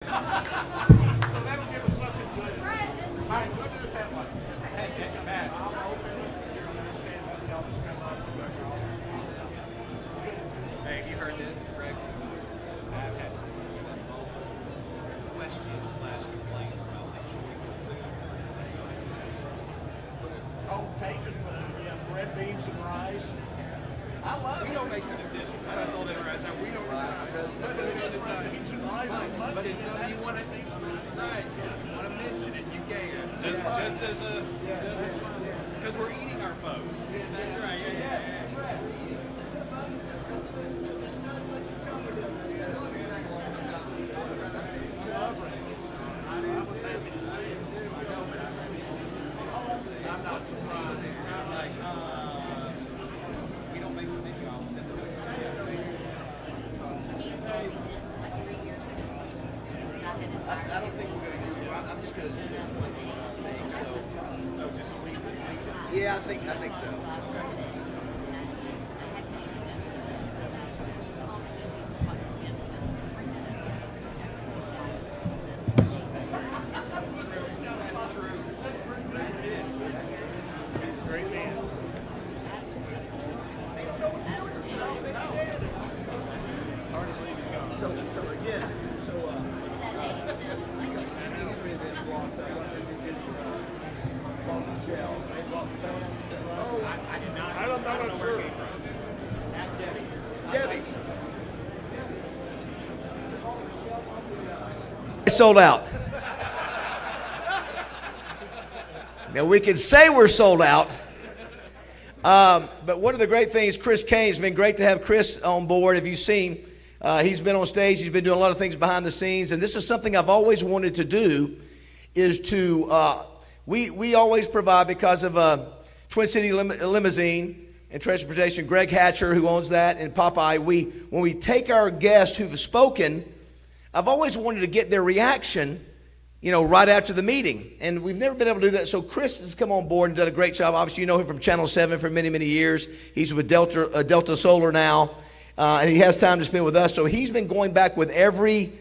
So that'll give us something good. All right, go to the pet one. I'll open it. You're going to understand what the Elvis got love for Becker. Hey, have you heard this, Rex? I've had questions/complaints about the choice of food. Oh, Cajun food. Yeah, red beans and rice. I love We it. don't make the decision. I told them right now, we don't decide. But it is red beans and rice on But Monday. if something you want to, right, you want to mention it, you can. Just as a, because we're eating our foes. That's right. Yeah. I was happy to see it. I'm not surprised. We don't make the menu. I'll send it. I don't think we're going to do it. I'm just going to do this thing. So just leave it. Yeah, I think so. That's true. That's it. Great man. They don't know what to do with themselves. They did. So again, Jimmy Henry then brought Michelle. They brought the band. Oh, I did not. I'm not know sure. where it came from. Ask Debbie. Debbie. Sold out. Now we can say we're sold out. But one of the great things, Chris Kane, it's been great to have Chris on board. Have you seen? He's been on stage. He's been doing a lot of things behind the scenes. And this is something I've always wanted to do, is to, we always provide, because of Twin City Limousine and Transportation, Greg Hatcher, who owns that, and Popeye, when we take our guests who've spoken, I've always wanted to get their reaction, right after the meeting. And we've never been able to do that. So Chris has come on board and done a great job. Obviously, you know him from Channel 7 for many, many years. He's with Delta Solar now. And he has time to spend with us. So he's been going back with every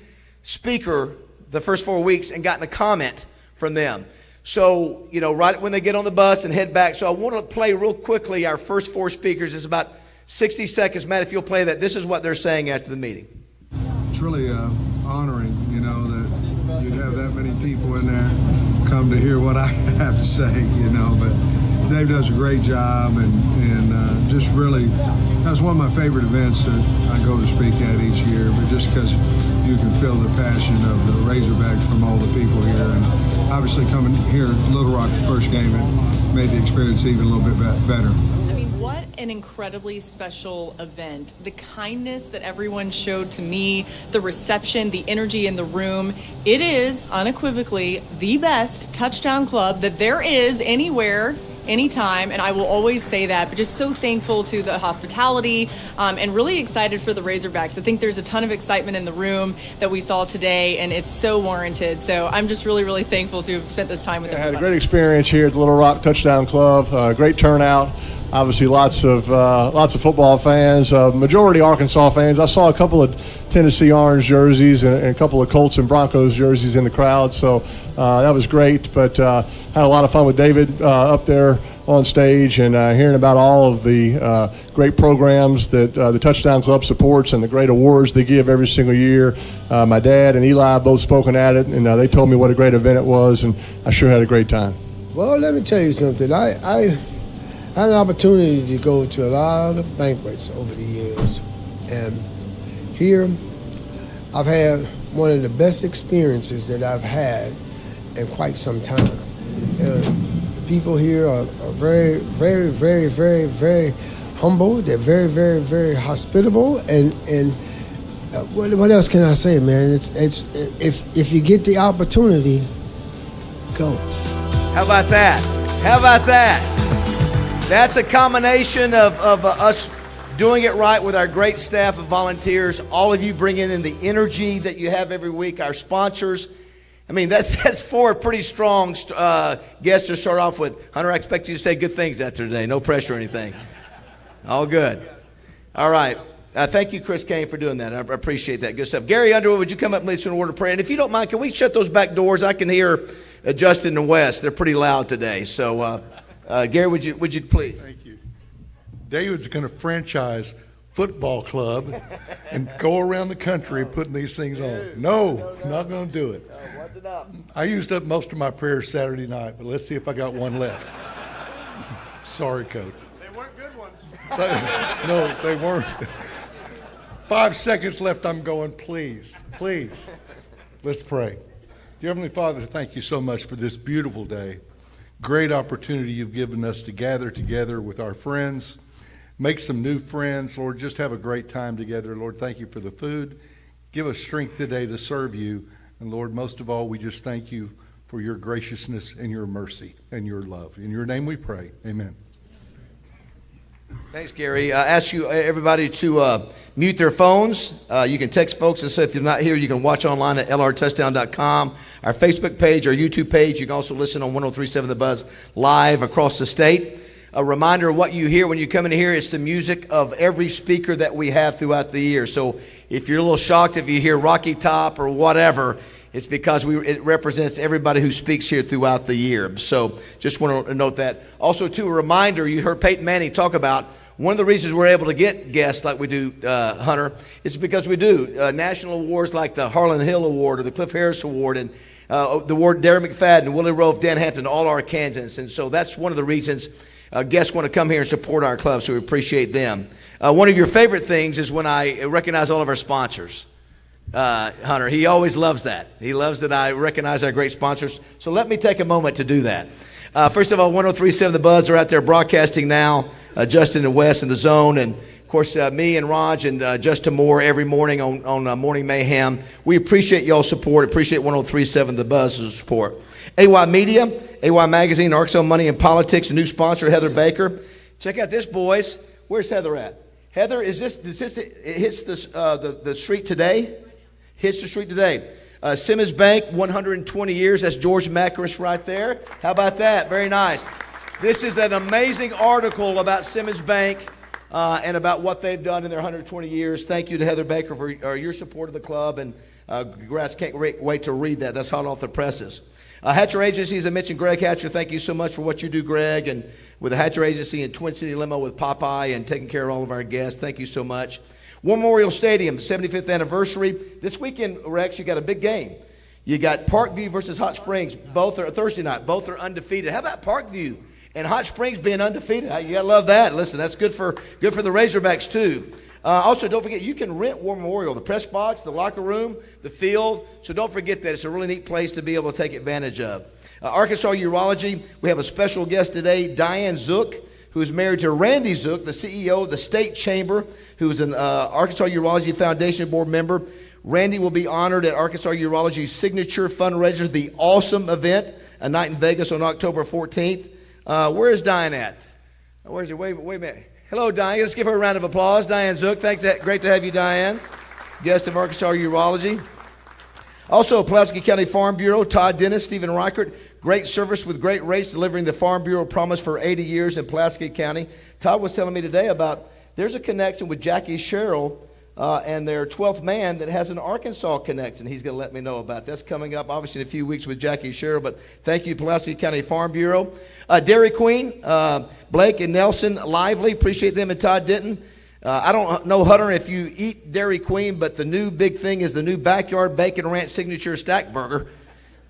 speaker the first 4 weeks and gotten a comment from them. So, right when they get on the bus and head back. So I want to play real quickly our first 4 speakers. It's about 60 seconds. Matt, if you'll play that. This is what they're saying after the meeting. It's really honoring, that you'd have that many people in there come to hear what I have to say, But Dave does a great job, and just really, that's one of my favorite events that I go to speak at each year, but just because you can feel the passion of the Razorbacks from all the people here, and obviously coming here at Little Rock the first game, it made the experience even a little bit better. What an incredibly special event. The kindness that everyone showed to me, the reception, the energy in the room. It is unequivocally the best touchdown club that there is anywhere, anytime, and I will always say that. But just so thankful to the hospitality, and really excited for the Razorbacks. I think there's a ton of excitement in the room that we saw today, and it's so warranted. So I'm just really, really thankful to have spent this time with them. I had a great experience here at the Little Rock Touchdown Club. Great turnout. Obviously, lots of football fans, majority Arkansas fans. I saw a couple of Tennessee Orange jerseys and a couple of Colts and Broncos jerseys in the crowd, so that was great. But had a lot of fun with David up there on stage, and hearing about all of the great programs that the Touchdown Club supports and the great awards they give every single year. My dad and Eli both spoken at it, and they told me what a great event it was, and I sure had a great time. Well, let me tell you something. I had an opportunity to go to a lot of banquets over the years, and here I've had one of the best experiences that I've had in quite some time. The people here are very, very, very, very, very humble. They're very, very, very hospitable, and what else can I say, man? It's if you get the opportunity, go. How about that? How about that? That's a combination of us doing it right with our great staff of volunteers, all of you bringing in the energy that you have every week, our sponsors. I mean, that's 4 pretty strong guests to start off with. Hunter, I expect you to say good things after today. No pressure or anything. All good. All right. Thank you, Chris Kane, for doing that. I appreciate that. Good stuff. Gary Underwood, would you come up and lead us in a word of prayer? And if you don't mind, can we shut those back doors? I can hear Justin and Wes. They're pretty loud today. So, Gary, would you please? Thank you. David's going to franchise football club and go around the country putting these things on. No, not going to do it. What's it up? I used up most of my prayers Saturday night, but let's see if I got one left. Sorry, Coach. They weren't good ones. No, they weren't. 5 seconds left. I'm going, please. Let's pray. Dear Heavenly Father, thank you so much for this beautiful day. Great opportunity you've given us to gather together with our friends, make some new friends. Lord, just have a great time together. Lord, thank you for the food. Give us strength today to serve you. And Lord, most of all, we just thank you for your graciousness and your mercy and your love. In your name we pray. Amen. Thanks, Gary. I ask you, everybody, to mute their phones. You can text folks, and so if you're not here, you can watch online at lrtouchdown.com, our Facebook page, our YouTube page. You can also listen on 103.7 The Buzz live across the state. A reminder of what you hear when you come in here, it's the music of every speaker that we have throughout the year. So if you're a little shocked if you hear Rocky Top or whatever, it's because it represents everybody who speaks here throughout the year. So just want to note that. Also, too, a reminder, you heard Peyton Manning talk about one of the reasons we're able to get guests like we do, Hunter, is because we do national awards like the Harlan Hill Award or the Cliff Harris Award and the award Darren McFadden, Willie Rove, Dan Hampton, all Arkansans. And so that's one of the reasons guests want to come here and support our club, so we appreciate them. One of your favorite things is when I recognize all of our sponsors. Hunter, he always loves that. He loves that I recognize our great sponsors. So let me take a moment to do that. First of all, 103.7 The Buzz are out there broadcasting now. Justin and Wes in the zone, and of course me and Raj and Justin Moore every morning on Morning Mayhem. We appreciate y'all's support. Appreciate 103.7 The Buzz's support. AY Media, AY Magazine, Arkansas Money and Politics, a new sponsor, Heather Baker. Check out this, boys. Where's Heather at? Heather, it hits the street today? Hits the street today. Simmons Bank, 120 years. That's George Macris right there. How about that? Very nice. This is an amazing article about Simmons Bank and about what they've done in their 120 years. Thank you to Heather Baker for your support of the club, and congrats. Can't wait to read that. That's hot off the presses. Hatcher Agency, as I mentioned, Greg Hatcher, thank you so much for what you do, Greg, and with the Hatcher Agency in Twin City Limo with Popeye and taking care of all of our guests. Thank you so much. War Memorial Stadium, 75th anniversary. This weekend, Rex, you got a big game. You got Parkview versus Hot Springs. Both are Thursday night. Both are undefeated. How about Parkview and Hot Springs being undefeated? You gotta love that. Listen, that's good for the Razorbacks too. Also, don't forget, you can rent War Memorial, the press box, the locker room, the field. So don't forget that. It's a really neat place to be able to take advantage of. Arkansas Urology, we have a special guest today, Diane Zook, who is married to Randy Zook, the CEO of the State Chamber, who is an Arkansas Urology Foundation board member. Randy will be honored at Arkansas Urology's signature fundraiser, the Awesome event, a night in Vegas on October 14th. Where is Diane at? Where's he? Wait a minute. Hello, Diane. Let's give her a round of applause. Diane Zook. Great to have you, Diane. Guest of Arkansas Urology. Also, Pulaski County Farm Bureau, Todd Dennis, Stephen Reichert. Great service with great rates, delivering the Farm Bureau promise for 80 years in Pulaski County. Todd was telling me today about there's a connection with Jackie Sherrill and their 12th man that has an Arkansas connection. He's going to let me know about. That's coming up, obviously, in a few weeks with Jackie Sherrill. But thank you, Pulaski County Farm Bureau. Dairy Queen, Blake and Nelson Lively. Appreciate them, and Todd Denton. I don't know, Hunter, if you eat Dairy Queen, but the new big thing is the new Backyard Bacon Ranch Signature Stack Burger.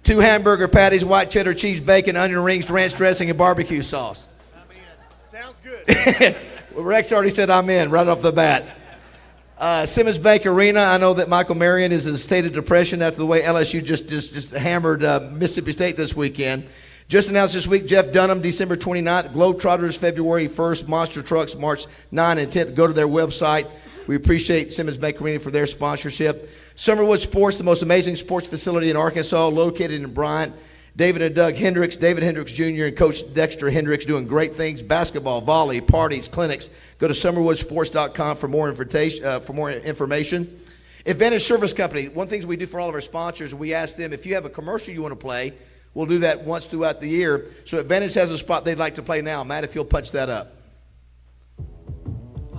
2 hamburger patties, white cheddar cheese, bacon, onion rings, ranch dressing, and barbecue sauce. I'm in. Sounds good. Well, Rex already said I'm in right off the bat. Simmons Bank Arena, I know that Michael Marion is in a state of depression after the way LSU just hammered Mississippi State this weekend. Just announced this week, Jeff Dunham, December 29th, Globetrotters, February 1st, Monster Trucks, March 9 and 10th. Go to their website. We appreciate Simmons Bank Arena for their sponsorship. Summerwood Sports, the most amazing sports facility in Arkansas, located in Bryant. David and Doug Hendricks, David Hendricks Jr. and Coach Dexter Hendricks doing great things, basketball, volley, parties, clinics. Go to summerwoodsports.com for more information. Advantage Service Company, one of the things we do for all of our sponsors, we ask them if you have a commercial you want to play, we'll do that once throughout the year. So Advantage has a spot they'd like to play now. Matt, if you'll punch that up.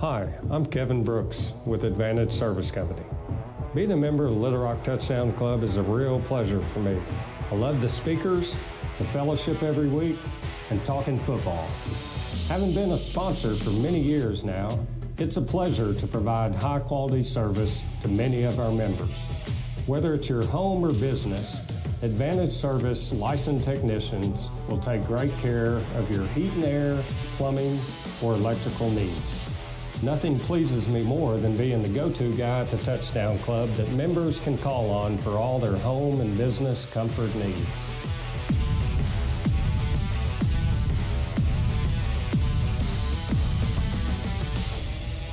Hi, I'm Kevin Brooks with Advantage Service Company. Being a member of the Little Rock Touchdown Club is a real pleasure for me. I love the speakers, the fellowship every week, and talking football. Having been a sponsor for many years now, it's a pleasure to provide high-quality service to many of our members. Whether it's your home or business, Advantage Service licensed technicians will take great care of your heat and air, plumbing, or electrical needs. Nothing pleases me more than being the go-to guy at the Touchdown Club that members can call on for all their home and business comfort needs.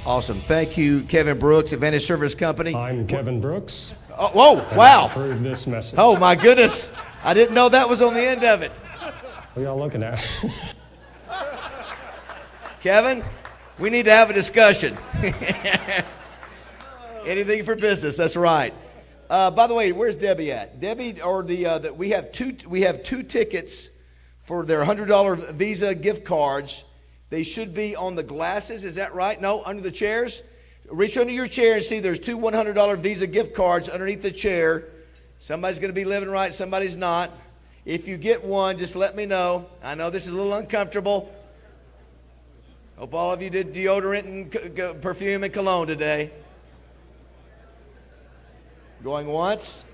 Awesome. Thank you, Kevin Brooks, Advantage Service Company. I'm Kevin Brooks. Oh, whoa, wow. I approve this message. Oh, my goodness. I didn't know that was on the end of it. What are y'all looking at? Kevin, we need to have a discussion. Anything for business, that's right. By the way, where's Debbie at? Debbie, or we have two tickets for their $100 Visa gift cards. They should be on the glasses, is that right? No, under the chairs? Reach under your chair and see there's two $100 Visa gift cards underneath the chair. Somebody's going to be living right, somebody's not. If you get one, just let me know. I know this is a little uncomfortable. Hope all of you did deodorant and perfume and cologne today. Going once.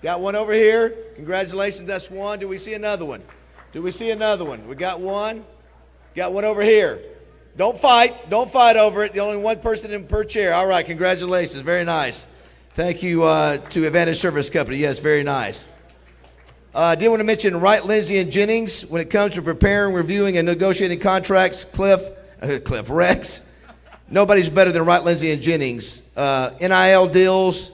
Got one over here. Congratulations, that's one. Do we see another one? Do we see another one? We got one. Got one over here. Don't fight. Don't fight over it. Only one person in per chair. All right, congratulations. Very nice. Thank you to Advantage Service Company. Yes, very nice. I did want to mention Wright, Lindsay, and Jennings. When it comes to preparing, reviewing, and negotiating contracts, Rex, nobody's better than Wright, Lindsay, and Jennings. NIL deals,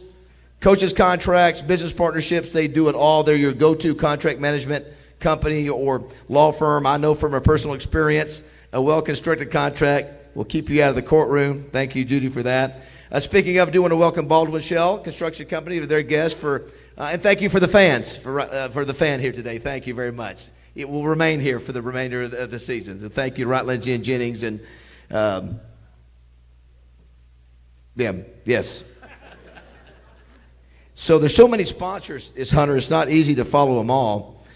coaches' contracts, business partnerships, they do it all. They're your go-to contract management company or law firm. I know from a personal experience, a well-constructed contract will keep you out of the courtroom. Thank you, Judy, for that. Speaking of, I do want to welcome Baldwin Shell Construction Company to their guest and thank you for the fans, for the fan here today. Thank you very much. It will remain here for the remainder of the season. So thank you, Wright, Lindsay, and Jennings, and yes. So there's so many sponsors, Hunter, it's not easy to follow them all.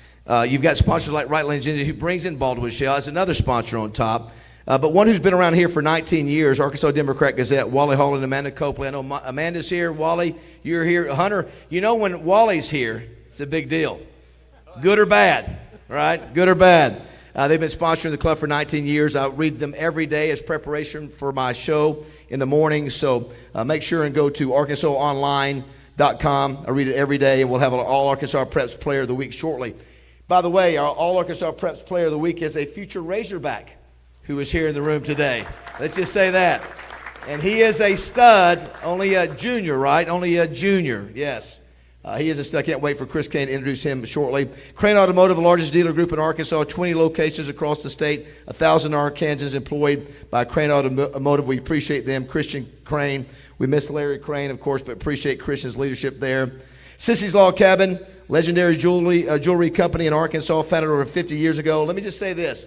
You've got sponsors like Wright, Lindsay, and Jennings, who brings in Baldwin Shell as another sponsor on top. But one who's been around here for 19 years, Arkansas Democrat Gazette, Wally Hall and Amanda Copley. I know Amanda's here. Wally, you're here. Hunter, you know when Wally's here, it's a big deal. Good or bad, right? Good or bad. They've been sponsoring the club for 19 years. I read them every day as preparation for my show in the morning. So make sure and go to ArkansasOnline.com. I read it every day, and we'll have an All-Arkansas Preps Player of the Week shortly. By the way, our All-Arkansas Preps Player of the Week is a future Razorback who is here in the room today. Let's just say that. And he is a stud, only a junior, right? Only a junior, yes. He is a stud. I can't wait for Chris Kane to introduce him shortly. Crane Automotive, the largest dealer group in Arkansas, 20 locations across the state, 1,000 Arkansans employed by Crane Automotive. We appreciate them. Christian Crane. We miss Larry Crane, of course, but appreciate Christian's leadership there. Sissy's Log Cabin, legendary jewelry company in Arkansas, founded over 50 years ago. Let me just say this.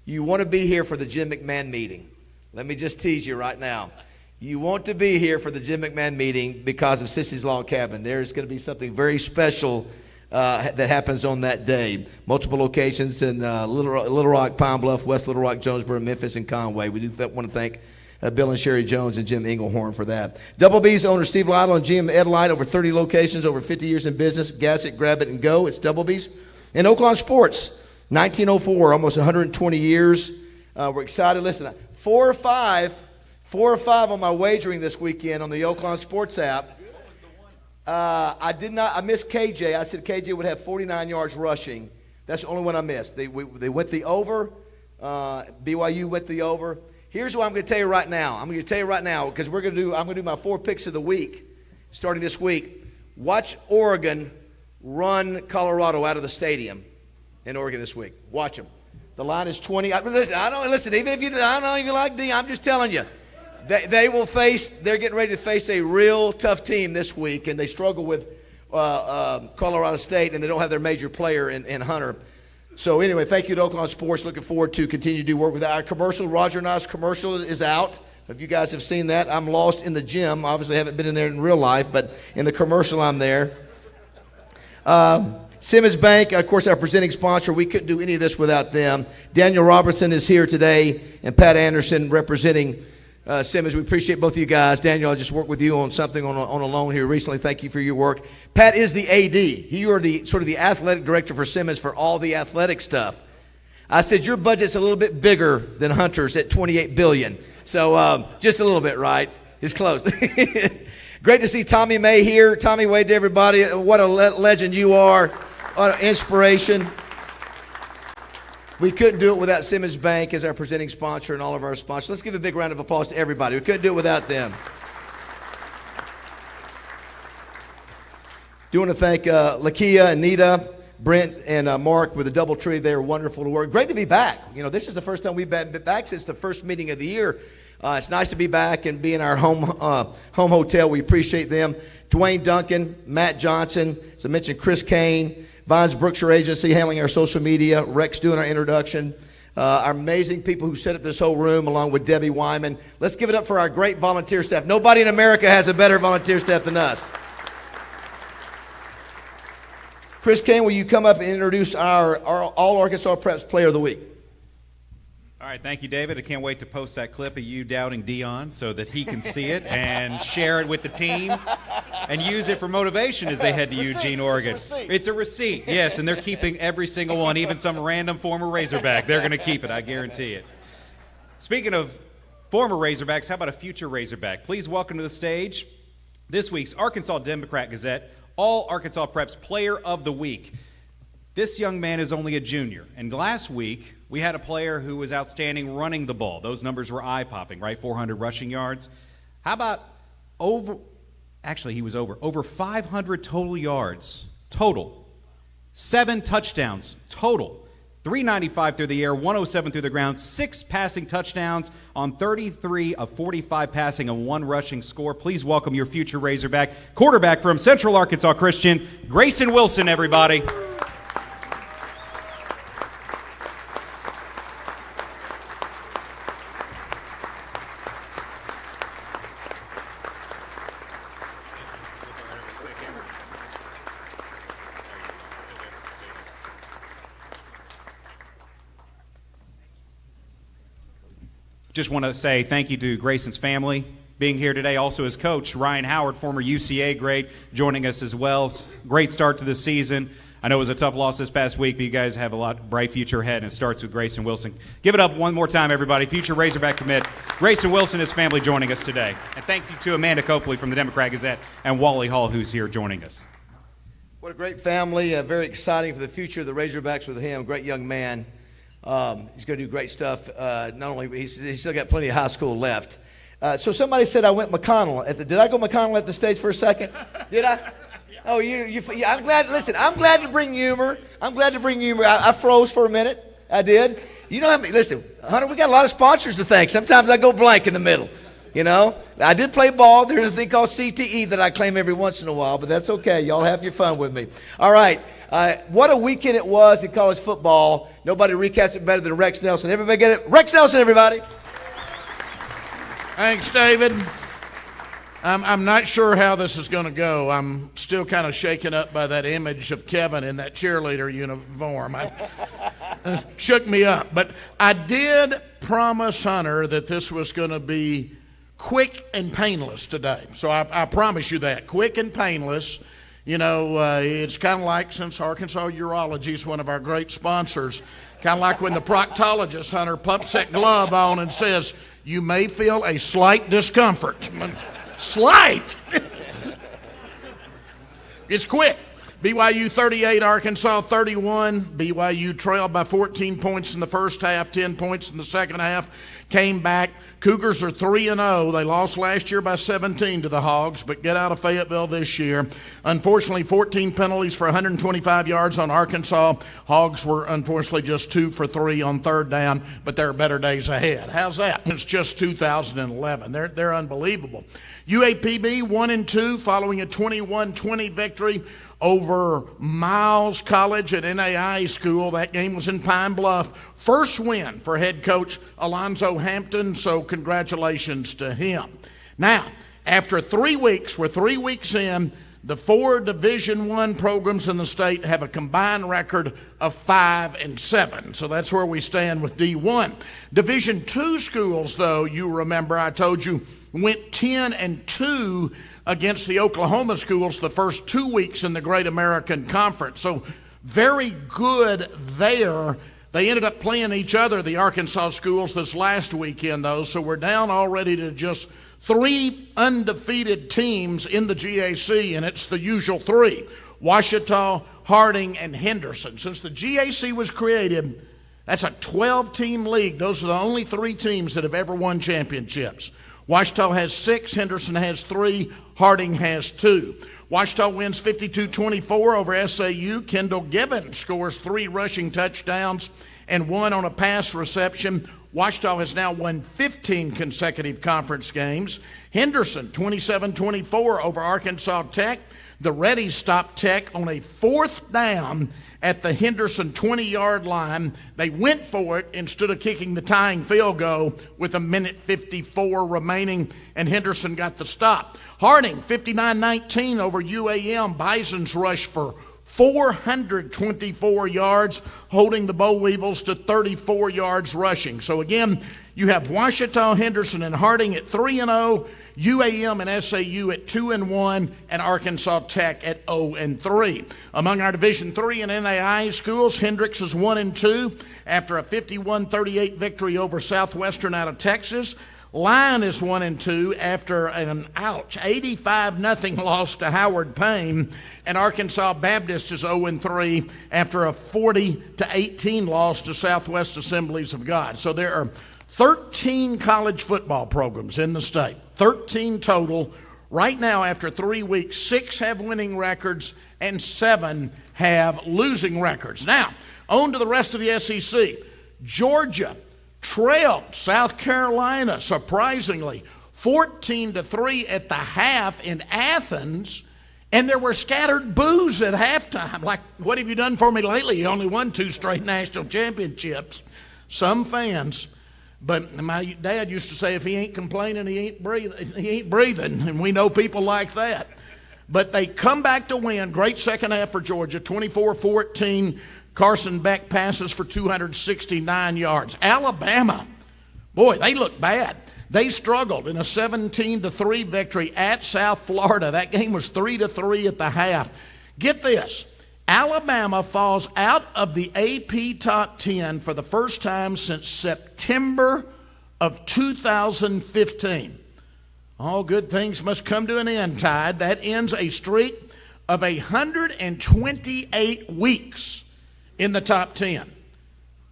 You want to be here for the Jim McMahon meeting. Let me just tease you right now. You want to be here for the Jim McMahon meeting because of Sissy's Log Cabin. There's going to be something very special that happens on that day. Multiple locations in Little Rock, Pine Bluff, West Little Rock, Jonesboro, Memphis, and Conway. We do want to thank Bill and Sherry Jones and Jim Englehorn for that. Double B's owner Steve Lytle and GM Ed Light, over 30 locations, over 50 years in business. Gas it, grab it, and go. It's Double B's. And Oaklawn Sports, 1904, almost 120 years. We're excited. Listen, 4 or 5 on my wagering this weekend on the Oaklawn Sports app. I missed KJ. I said KJ would have 49 yards rushing. That's the only one I missed. They went the over. BYU went the over. Here's what I'm going to tell you right now. I'm going to tell you right now because I'm going to do my 4 picks of the week starting this week. Watch Oregon run Colorado out of the stadium in Oregon this week. Watch them. The line is 20. Listen, even if you I don't even like D, I'm just telling you. They're getting ready to face a real tough team this week, and they struggle with Colorado State, and they don't have their major player in Hunter. So anyway, thank you to Oaklawn Sports. Looking forward to continue to do work with that. Our commercial, Roger and I's commercial is out. If you guys have seen that, I'm lost in the gym. Obviously, I haven't been in there in real life, but in the commercial, I'm there. Simmons Bank, of course, our presenting sponsor. We couldn't do any of this without them. Daniel Robertson is here today, and Pat Anderson representing Simmons. We appreciate both of you guys. Daniel, I just worked with you on something on a loan here recently. Thank you for your work. Pat is the AD. You are the sort of the athletic director for Simmons for all the athletic stuff. I said your budget's a little bit bigger than Hunter's at $28 billion. So just a little bit, right? It's close. Great to see Tommy May here. Tommy, wave to everybody. What a legend you are. What an inspiration. We couldn't do it without Simmons Bank as our presenting sponsor and all of our sponsors. Let's give a big round of applause to everybody. We couldn't do it without them. Do want to thank Lakia, Anita, Brent, and Mark with the DoubleTree. They are wonderful to work. Great to be back. You know, this is the first time we've been back since the first meeting of the year. It's nice to be back and be in our home hotel. We appreciate them. Dwayne Duncan, Matt Johnson, as I mentioned, Chris Kane, Vines Brookshire Agency handling our social media, Rex doing our introduction, our amazing people who set up this whole room along with Debbie Wyman. Let's give it up for our great volunteer staff. Nobody in America has a better volunteer staff than us. Chris Kane, will you come up and introduce our All Arkansas Preps Player of the Week? All right, thank you, David. I can't wait to post that clip of you doubting Dion so that he can see it and share it with the team and use it for motivation as they head to Eugene, Oregon. It's a receipt, yes, and they're keeping every single one, even some random former Razorback. They're going to keep it, I guarantee it. Speaking of former Razorbacks, how about a future Razorback? Please welcome to the stage this week's Arkansas Democrat-Gazette All Arkansas Preps Player of the Week. This young man is only a junior, and last week we had a player who was outstanding running the ball. Those numbers were eye-popping, right? 400 rushing yards. How about over 500 total yards, total. 7 touchdowns, total. 395 through the air, 107 through the ground, 6 passing touchdowns on 33 of 45 passing and 1 rushing score. Please welcome your future Razorback, quarterback from Central Arkansas Christian, Grayson Wilson, everybody. Just want to say thank you to Grayson's family being here today. Also his coach, Ryan Howard, former UCA grade, joining us as well. Great start to the season. I know it was a tough loss this past week, but you guys have a lot bright future ahead, and it starts with Grayson Wilson. Give it up one more time, everybody. Future Razorback commit, Grayson Wilson, his family joining us today. And thank you to Amanda Copley from the Democrat-Gazette and Wally Hall, who's here joining us. What a great family. Very exciting for the future of the Razorbacks with him. Great young man. He's going to do great stuff. Not only he's still got plenty of high school left. So somebody said I went McConnell. Did I go McConnell at the stage for a second? Did I? Oh, I'm glad. Listen, I'm glad to bring humor. I froze for a minute. I did. You know how many? Listen, Hunter, we got a lot of sponsors to thank. Sometimes I go blank in the middle. You know, I did play ball. There's a thing called CTE that I claim every once in a while, but that's okay. Y'all have your fun with me. All right. What a weekend it was in college football. Nobody recaps it better than Rex Nelson. Everybody get it? Rex Nelson, everybody. Thanks, David. I'm not sure how this is going to go. I'm still kind of shaken up by that image of Kevin in that cheerleader uniform. Shook me up. But I did promise Hunter that this was going to be quick and painless today. So I promise you that. Quick and painless. You know, it's kind of like, since Arkansas Urology is one of our great sponsors, kind of like when the proctologist, Hunter, pumps that glove on and says, you may feel a slight discomfort. Slight! It's quick. BYU 38, Arkansas 31. BYU trailed by 14 points in the first half, 10 points in the second half. Came back. Cougars are 3-0. They lost last year by 17 to the Hogs, but get out of Fayetteville this year. Unfortunately, 14 penalties for 125 yards on Arkansas. Hogs were unfortunately just 2 for 3 on third down, but there are better days ahead. How's that? It's just 2011. They're unbelievable. UAPB 1-2 following a 21-20 victory over Miles College at NAIA School. That game was in Pine Bluff. First win for head coach Alonzo Hampton, so congratulations to him. Now, after 3 weeks, we're 3 weeks in, the 4 Division I programs in the state have a combined record of 5-7. So that's where we stand with D1. Division II schools, though, you remember I told you, went 10-2 against the Oklahoma schools the first 2 weeks in the Great American Conference. So very good there. They ended up playing each other, the Arkansas schools, this last weekend, though. So we're down already to just 3 undefeated teams in the GAC, and it's the usual 3, Ouachita, Harding, and Henderson. Since the GAC was created, that's a 12-team league. Those are the only 3 teams that have ever won championships. Ouachita has 6, Henderson has 3, Harding has 2. Ouachita wins 52-24 over SAU. Kendall Gibbons scores 3 rushing touchdowns and 1 on a pass reception. Ouachita has now won 15 consecutive conference games. Henderson, 27-24 over Arkansas Tech. The Reddies stopped Tech on a 4th down at the Henderson 20-yard line. They went for it instead of kicking the tying field goal with 1:54 remaining, and Henderson got the stop. Harding, 59-19 over UAM. Bison's rushed for 424 yards, holding the Boll Weevils to 34 yards rushing. So again, you have Ouachita, Henderson, and Harding at 3-0, UAM and SAU at 2-1, and Arkansas Tech at 0-3. Among our Division III and NAIA schools, Hendricks is 1-2 after a 51-38 victory over Southwestern out of Texas. Lyon is 1-2 after an 85-0 loss to Howard Payne, and Arkansas Baptist is 0-3 after a 40-18 loss to Southwest Assemblies of God. So there are 13 college football programs in the state, 13 total. Right now, after 3 weeks, 6 have winning records and 7 have losing records. Now, on to the rest of the SEC. Georgia trailed South Carolina, surprisingly, 14-3 at the half in Athens, and there were scattered boos at halftime. Like, what have you done for me lately? You only won 2 straight national championships. Some fans, but my dad used to say, if he ain't complaining, he ain't breathing, and we know people like that. But they come back to win. Great second half for Georgia, 24-14. Carson Beck passes for 269 yards. Alabama, boy, they look bad. They struggled in a 17-3 victory at South Florida. That game was 3-3 at the half. Get this, Alabama falls out of the AP Top 10 for the first time since September of 2015. All good things must come to an end, Tide. That ends a streak of 128 weeks in the top 10.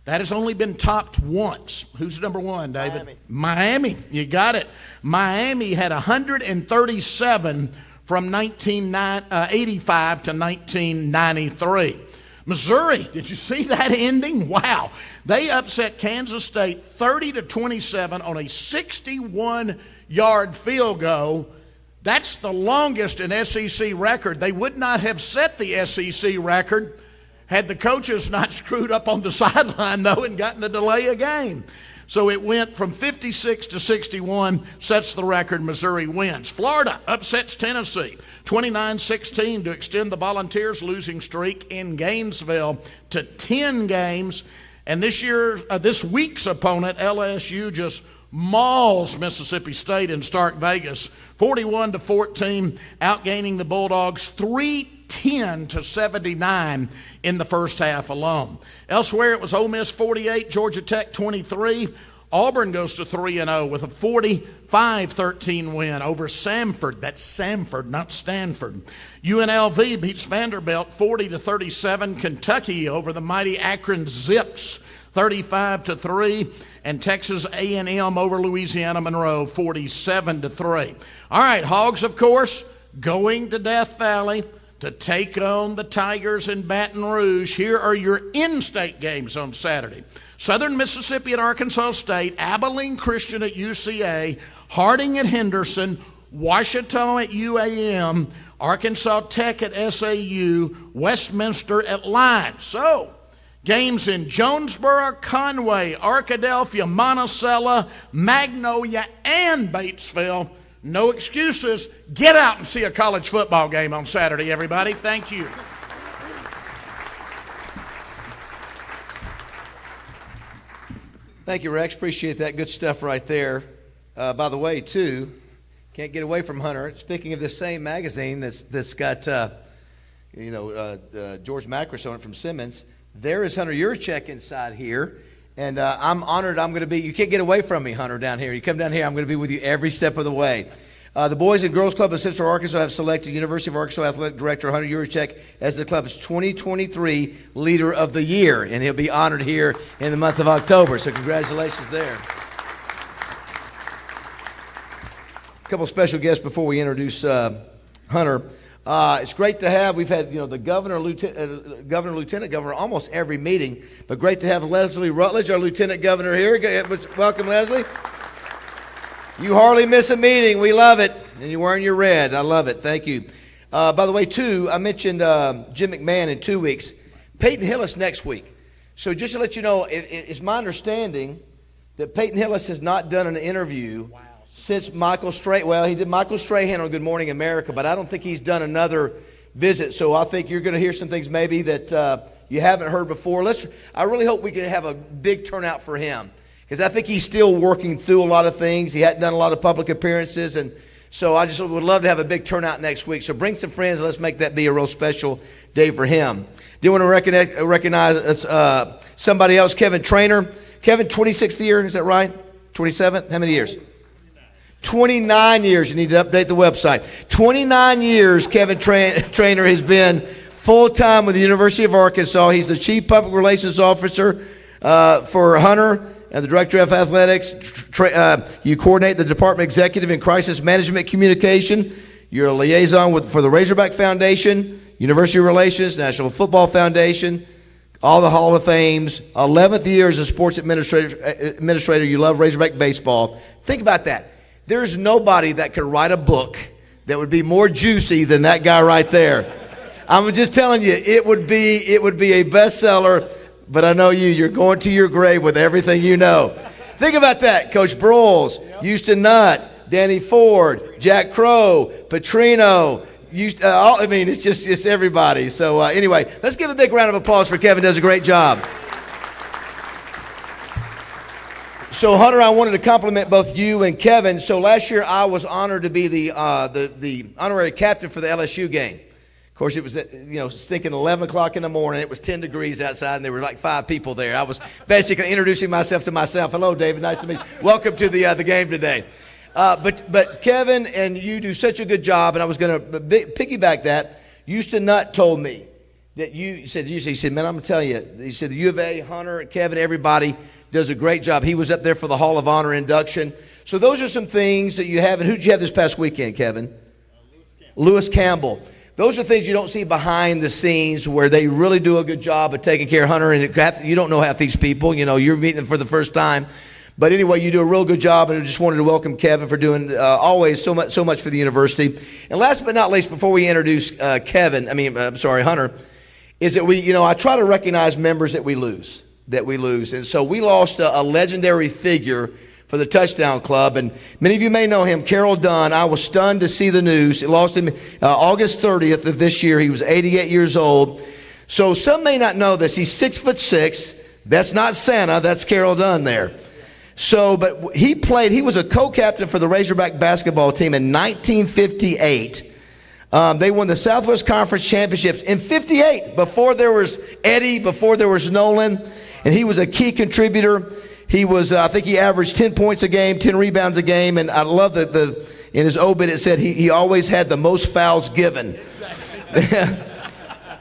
That has only been topped once. Who's number 1, David? Miami. You got it. Miami had 137 from 1985 to 1993. Missouri, did you see that ending? Wow. They upset Kansas State 30-27 on a 61-yard field goal. That's the longest in SEC record. They would not have set the SEC record had the coaches not screwed up on the sideline, though, and gotten to delay a game. So it went from 56-61, sets the record. Missouri wins. Florida upsets Tennessee 29-16 to extend the Volunteers' losing streak in Gainesville to 10 games. And this week's opponent, LSU, just mauls Mississippi State in Stark Vegas, 41-14, outgaining the Bulldogs 310-79 in the first half alone. Elsewhere, it was Ole Miss 48, Georgia Tech 23. Auburn goes to 3-0 with a 45-13 win over Samford. That's Samford, not Stanford. UNLV beats Vanderbilt 40-37. Kentucky over the mighty Akron Zips 35-3. And Texas A&M over Louisiana Monroe 47-3. All right, Hogs, of course, going to Death Valley to take on the Tigers in Baton Rouge. Here are your in-state games on Saturday. Southern Mississippi at Arkansas State, Abilene Christian at UCA, Harding at Henderson, Ouachita at UAM, Arkansas Tech at SAU, Westminster at Line. So, games in Jonesboro, Conway, Arkadelphia, Monticello, Magnolia, and Batesville. No excuses. Get out and see a college football game on Saturday, everybody. Thank you. Thank you, Rex. Appreciate that. Good stuff right there. By the way, too, can't get away from Hunter. Speaking of this same magazine that's got, George Macris on it from Simmons, there is Hunter Yurachek inside here. And I'm honored I'm going to be, you can't get away from me, Hunter, down here. You come down here, I'm going to be with you every step of the way. The Boys and Girls Club of Central Arkansas have selected University of Arkansas Athletic Director Hunter Yurachek as the club's 2023 Leader of the Year, and he'll be honored here in the month of October. So congratulations there. A couple special guests before we introduce Hunter. It's great to have. We've had the governor, lieutenant governor, almost every meeting, but great to have Leslie Rutledge, our lieutenant governor here. Welcome, Leslie. You hardly miss a meeting. We love it. And you're wearing your red. I love it. Thank you. By the way, too, I mentioned Jim McMahon in 2 weeks. Peyton Hillis next week. So just to let you know, it's my understanding that Peyton Hillis has not done an interview since Michael Strahan. Well, he did Michael Strahan on Good Morning America, but I don't think he's done another visit. So I think you're going to hear some things maybe that you haven't heard before. I really hope we can have a big turnout for him, because I think he's still working through a lot of things. He hadn't done a lot of public appearances, and so I just would love to have a big turnout next week. So bring some friends, and let's make that be a real special day for him. Do want to recognize somebody else, Kevin Trainer. Kevin, 26th year, is that right? 27th? How many years? 29 years. You need to update the website. 29 years Kevin Trainer has been full-time with the University of Arkansas. He's the Chief Public Relations Officer for Hunter and the Director of Athletics. You coordinate the Department Executive in Crisis Management Communication. You're a liaison for the Razorback Foundation, University Relations, National Football Foundation, all the Hall of Fames. 11th year as a sports administrator. You love Razorback baseball. Think about that. There's nobody that could write a book that would be more juicy than that guy right there. I'm just telling you, it would be a bestseller. But I know you're going to your grave with everything you know. Think about that. Coach Broyles, Houston Nutt, Danny Ford, Jack Crow, Petrino. It's everybody. So anyway, let's give a big round of applause for Kevin. Does a great job. So Hunter, I wanted to compliment both you and Kevin. So last year I was honored to be the honorary captain for the LSU game. Of course, it was stinking 11 o'clock in the morning. It was 10 degrees outside, and there were like 5 people there. I was basically introducing myself to myself. Hello, David. Nice to meet you. Welcome to the game today. But Kevin and you do such a good job, and I was going to piggyback that. Houston Nutt told me that he said, man, I'm going to tell you. He said the U of A, Hunter, Kevin, everybody does a great job. He was up there for the Hall of Honor induction. So those are some things that you have. And who did you have this past weekend, Kevin? Lewis Campbell. Those are things you don't see behind the scenes where they really do a good job of taking care of Hunter. And you don't know half these people. You're meeting them for the first time. But anyway, you do a real good job, and I just wanted to welcome Kevin for doing always so much for the university. And last but not least, before we introduce Hunter, is that I try to recognize members that we lose. And so we lost a legendary figure for the Touchdown Club, and many of you may know him, Carroll Dunn. I was stunned to see the news. It lost him August 30th of this year. He was 88 years old. So some may not know this. He's 6'6". That's not Santa. That's Carroll Dunn there. So, but he was a co-captain for the Razorback basketball team in 1958. They won the Southwest Conference Championships in 58, before there was Eddie, before there was Nolan, and he was a key contributor. He was, I think he averaged 10 points a game, 10 rebounds a game, and I love in his obit it said he always had the most fouls given.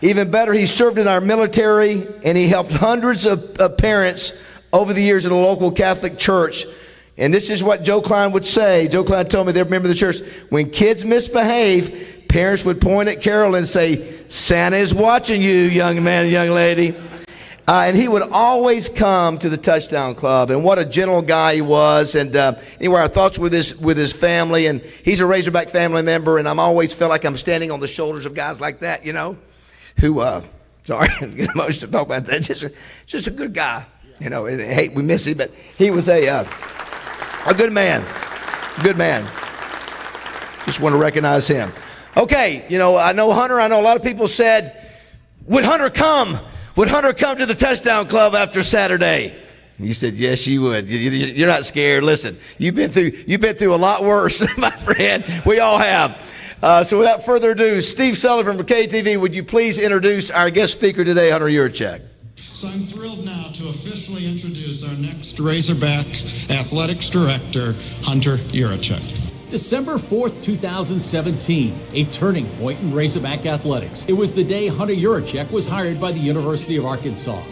Even better, he served in our military, and he helped hundreds of parents over the years in a local Catholic church. And this is what Joe Klein would say. Joe Klein told me, they're a member of the church, when kids misbehave, parents would point at Carol and say, Santa is watching you, young man, young lady. And he would always come to the Touchdown Club, and what a gentle guy he was. And anyway, our thoughts with his family, and he's a Razorback family member, and I'm always feel like I'm standing on the shoulders of guys like that, you know, who, sorry, I get emotional to talk about that, just a good guy, you know, and hey, we miss him, but he was a good man, just want to recognize him. Okay, you know, I know a lot of people said, would Hunter come to the Touchdown Club after Saturday? You said, yes, you would. You're not scared. Listen, you've been through a lot worse, my friend. We all have. So without further ado, Steve Sullivan from KTV, would you please introduce our guest speaker today, Hunter Yurachek? So I'm thrilled now to officially introduce our next Razorback Athletics Director, Hunter Yurachek. December 4th, 2017, a turning point in Razorback athletics. It was the day Hunter Yurachek was hired by the University of Arkansas.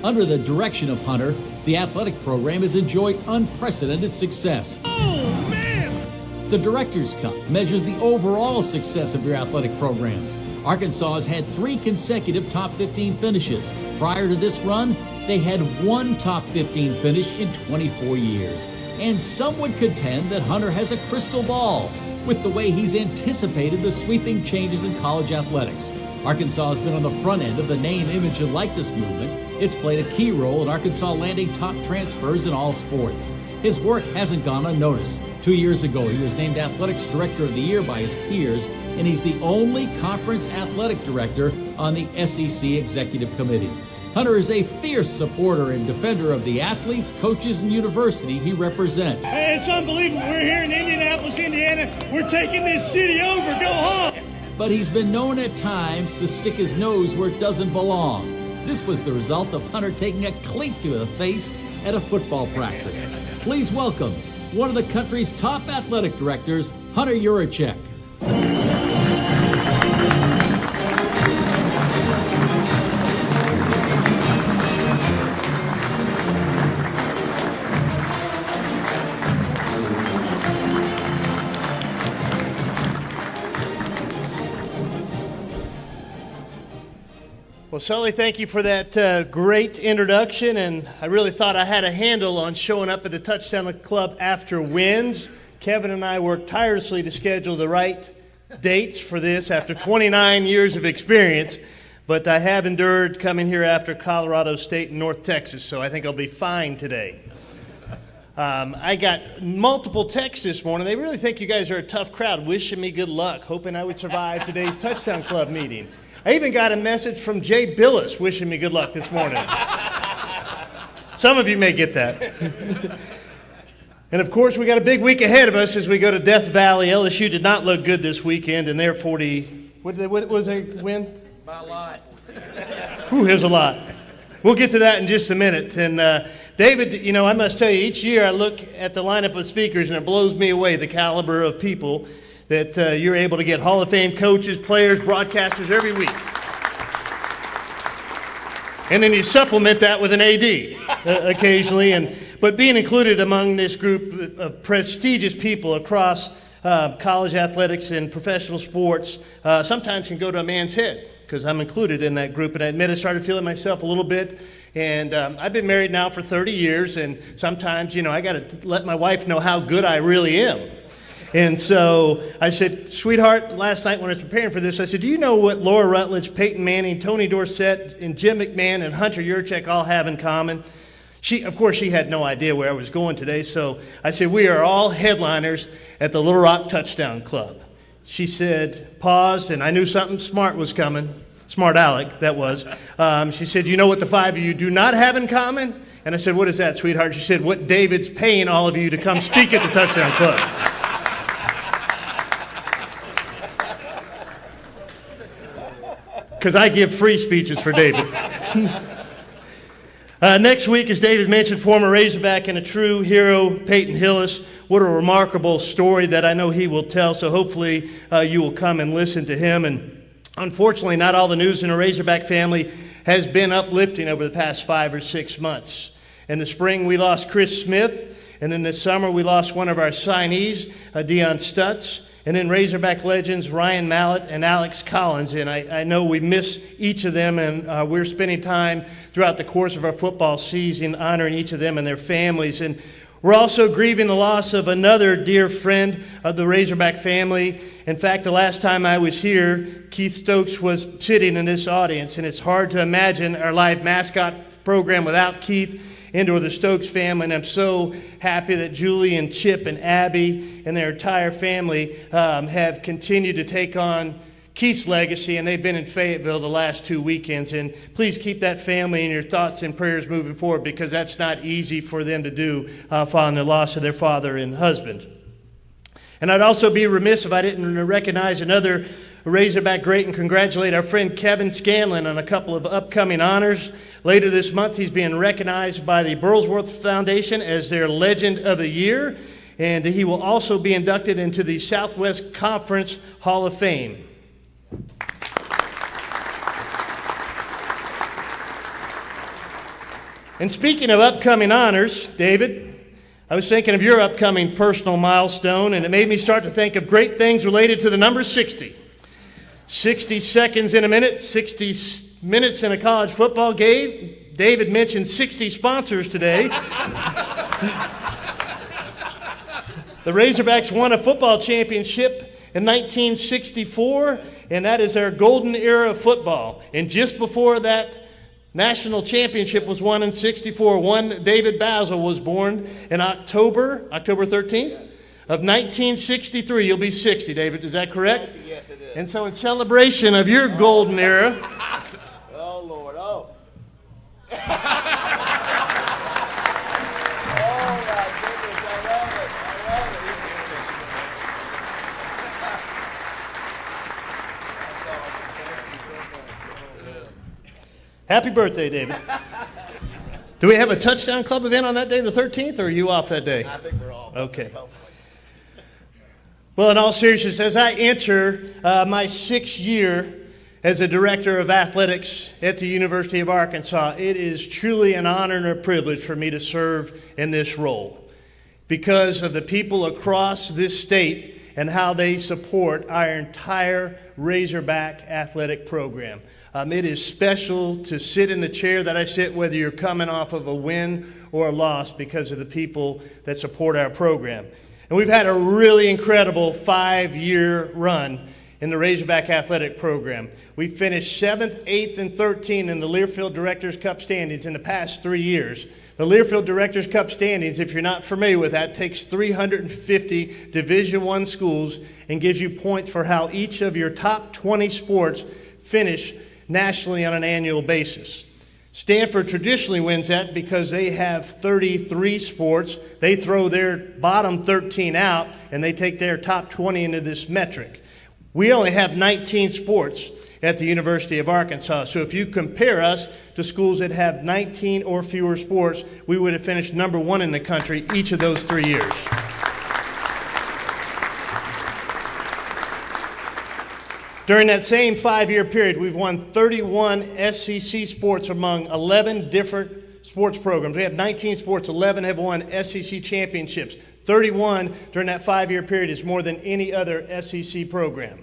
Under the direction of Hunter, the athletic program has enjoyed unprecedented success. Oh, man! The Director's Cup measures the overall success of your athletic programs. Arkansas has had 3 consecutive top 15 finishes. Prior to this run, they had 1 top 15 finish in 24 years. And some would contend that Hunter has a crystal ball with the way he's anticipated the sweeping changes in college athletics. Arkansas has been on the front end of the name, image, and likeness movement. It's played a key role in Arkansas landing top transfers in all sports. His work hasn't gone unnoticed. 2 years ago, he was named Athletics Director of the Year by his peers, and he's the only conference athletic director on the SEC Executive Committee. Hunter is a fierce supporter and defender of the athletes, coaches, and university he represents. Hey, it's unbelievable. We're here in Indianapolis, Indiana. We're taking this city over. Go home. But he's been known at times to stick his nose where it doesn't belong. This was the result of Hunter taking a cleat to the face at a football practice. Please welcome one of the country's top athletic directors, Hunter Yurachek. Well, Sully, thank you for that great introduction, and I really thought I had a handle on showing up at the Touchdown Club after wins. Kevin and I worked tirelessly to schedule the right dates for this after 29 years of experience, but I have endured coming here after Colorado State and North Texas, so I think I'll be fine today. I got multiple texts this morning. They really think you guys are a tough crowd, wishing me good luck, hoping I would survive today's Touchdown Club meeting. I even got a message from Jay Billis wishing me good luck this morning. Some of you may get that. And of course, we got a big week ahead of us as we go to Death Valley. LSU did not look good this weekend, and they're 40. What was they win? By a lot. Whew, here's a lot. We'll get to that in just a minute. And David, you know, I must tell you, each year I look at the lineup of speakers, and it blows me away the caliber of people that you're able to get Hall of Fame coaches, players, broadcasters every week. And then you supplement that with an AD occasionally. But being included among this group of prestigious people across college athletics and professional sports sometimes can go to a man's head, because I'm included in that group. And I admit I started feeling myself a little bit. And I've been married now for 30 years, and sometimes, you know, I got to let my wife know how good I really am. And so I said, sweetheart, last night when I was preparing for this, I said, do you know what Laura Rutledge, Peyton Manning, Tony Dorsett, and Jim McMahon and Hunter Yurachek all have in common? Of course, she had no idea where I was going today, so I said, we are all headliners at the Little Rock Touchdown Club. She said, paused, and I knew something smart was coming. Smart Alec, that was. She said, you know what the 5 of you do not have in common? And I said, what is that, sweetheart? She said, what David's paying all of you to come speak at the Touchdown Club. Because I give free speeches for David. Next week, as David mentioned, former Razorback and a true hero, Peyton Hillis. What a remarkable story that I know he will tell, so hopefully you will come and listen to him. And unfortunately, not all the news in the Razorback family has been uplifting over the past 5 or 6 months. In the spring, we lost Chris Smith, and in the summer, we lost one of our signees, Deion Stutz. and then Razorback legends Ryan Mallett and Alex Collins. And I know we miss each of them, and we're spending time throughout the course of our football season honoring each of them and their families. And we're also grieving the loss of another dear friend of the Razorback family. In fact, the last time I was here, Keith Stokes was sitting in this audience, and it's hard to imagine our live mascot program without Keith and or the Stokes family. And I'm so happy that Julie and Chip and Abby and their entire family have continued to take on Keith's legacy, and they've been in Fayetteville the last 2 weekends. And please keep that family in your thoughts and prayers moving forward, because that's not easy for them to do following the loss of their father and husband. And I'd also be remiss if I didn't recognize another Razorback great and congratulate our friend Kevin Scanlon on a couple of upcoming honors. Later this month, he's being recognized by the Burlsworth Foundation as their Legend of the Year, and he will also be inducted into the Southwest Conference Hall of Fame. And speaking of upcoming honors, David, I was thinking of your upcoming personal milestone, and it made me start to think of great things related to the number 60. 60 seconds in a minute, 60 minutes in a college football game. David mentioned 60 sponsors today. The Razorbacks won a football championship in 1964, and that is their golden era of football. And just before that national championship was won in 64, one David Basil was born in October 13th of 1963. You'll be 60, David. Is that correct? Yes, it is. And so in celebration of your golden era, Oh, Lord, oh. Oh, my goodness, I love it. happy birthday, David. Do we have a touchdown club event on that day, the 13th, or are you off that day? I think we're all. Okay. Well, in all seriousness, as I enter my 6th year as a director of athletics at the University of Arkansas, it is truly an honor and a privilege for me to serve in this role because of the people across this state and how they support our entire Razorback athletic program. It is special to sit in the chair that I sit, whether you're coming off of a win or a loss, because of the people that support our program. And we've had a really incredible 5-year run in the Razorback athletic program. We finished 7th, 8th, and 13th in the Learfield Directors' Cup standings in the past 3 years. The Learfield Directors' Cup standings, if you're not familiar with that, takes 350 Division I schools and gives you points for how each of your top 20 sports finish nationally on an annual basis. Stanford traditionally wins that because they have 33 sports. They throw their bottom 13 out, and they take their top 20 into this metric. We only have 19 sports at the University of Arkansas. So if you compare us to schools that have 19 or fewer sports, we would have finished number 1 in the country each of those 3 years. During that same 5-year period, we've won 31 SEC sports among 11 different sports programs. We have 19 sports, 11 have won SEC championships. 31 during that 5-year period is more than any other SEC program.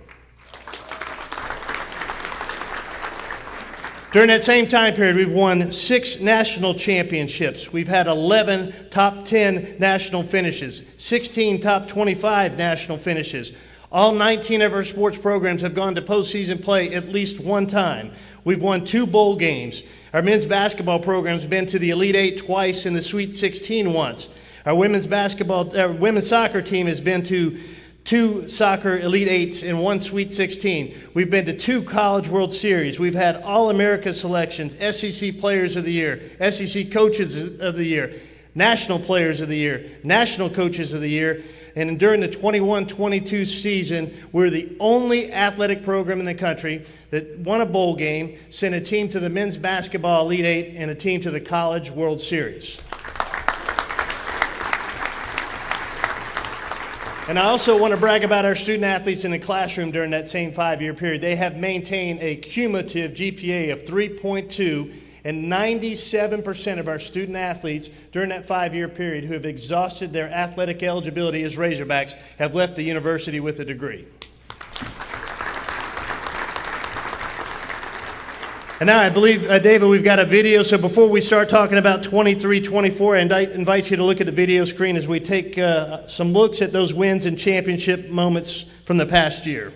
During that same time period, we've won 6 national championships. We've had 11 top 10 national finishes, 16 top 25 national finishes. All 19 of our sports programs have gone to postseason play at least one time. We've won 2 bowl games. Our men's basketball program's been to the Elite Eight twice and the Sweet 16 once. Our women's soccer team has been to 2 soccer Elite Eights and 1 Sweet 16. We've been to 2 College World Series. We've had All-America selections, SEC Players of the Year, SEC Coaches of the Year, National Players of the Year, National Coaches of the Year. And during the 21-22 season, we're the only athletic program in the country that won a bowl game, sent a team to the men's basketball Elite Eight, and a team to the College World Series. And I also want to brag about our student athletes in the classroom during that same 5-year period. They have maintained a cumulative GPA of 3.2 And 97% of our student athletes during that 5-year period who have exhausted their athletic eligibility as Razorbacks have left the university with a degree. And now I believe, David, we've got a video. So before we start talking about 23-24, I invite you to look at the video screen as we take some looks at those wins and championship moments from the past year.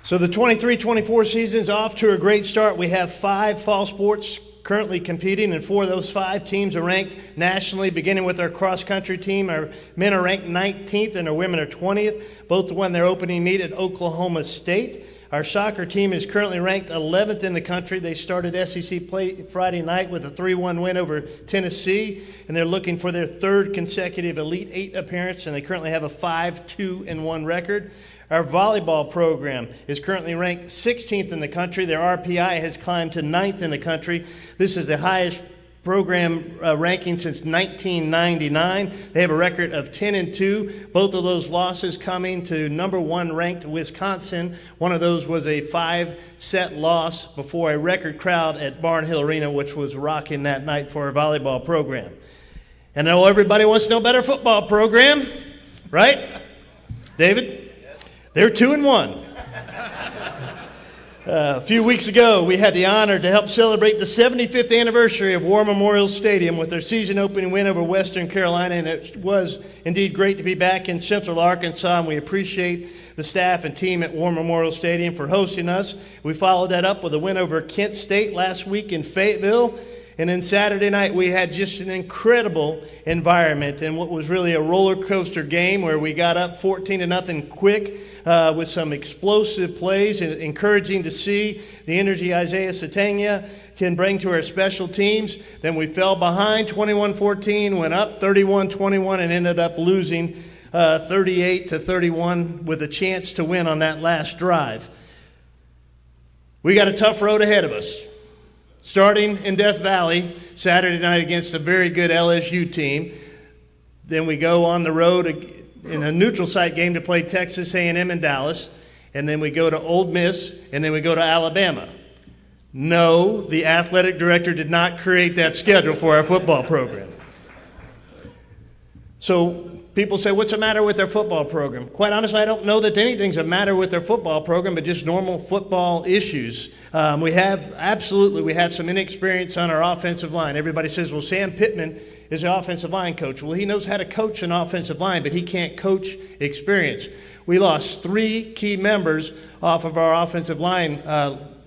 So the 23-24 season is off to a great start. We have 5 fall sports currently competing, and 4 of those 5 teams are ranked nationally, beginning with our cross-country team. Our men are ranked 19th and our women are 20th. Both won their opening meet at Oklahoma State. Our soccer team is currently ranked 11th in the country. They started SEC play Friday night with a 3-1 win over Tennessee, and they're looking for their 3rd consecutive Elite 8 appearance, and they currently have a 5-2-1 record. Our volleyball program is currently ranked 16th in the country. Their RPI has climbed to 9th in the country. This is the highest program ranking since 1999. They have a record of 10-2. Both of those losses coming to number 1 ranked Wisconsin. One of those was a 5-set loss before a record crowd at Barnhill Arena, which was rocking that night for our volleyball program. And I know everybody wants to know about our football program, right? David? They're 2-1. A few weeks ago, we had the honor to help celebrate the 75th anniversary of War Memorial Stadium with their season-opening win over Western Carolina, and it was indeed great to be back in Central Arkansas, and we appreciate the staff and team at War Memorial Stadium for hosting us. We followed that up with a win over Kent State last week in Fayetteville. And then Saturday night, we had just an incredible environment and what was really a roller coaster game where we got up 14-0 quick with some explosive plays, and encouraging to see the energy Isaiah Satania can bring to our special teams. Then we fell behind 21-14, went up 31-21, and ended up losing 38-31 with a chance to win on that last drive. We got a tough road ahead of us. Starting in Death Valley Saturday night against a very good LSU team. Then we go on the road in a neutral site game to play Texas A&M in Dallas. And then we go to Ole Miss, and then we go to Alabama. No, the athletic director did not create that schedule for our football program. So people say, what's the matter with their football program? Quite honestly, I don't know that anything's the matter with their football program, but just normal football issues. We have some inexperience on our offensive line. Everybody says, well, Sam Pittman is the offensive line coach. Well, he knows how to coach an offensive line, but he can't coach experience. We lost 3 key members off of our offensive line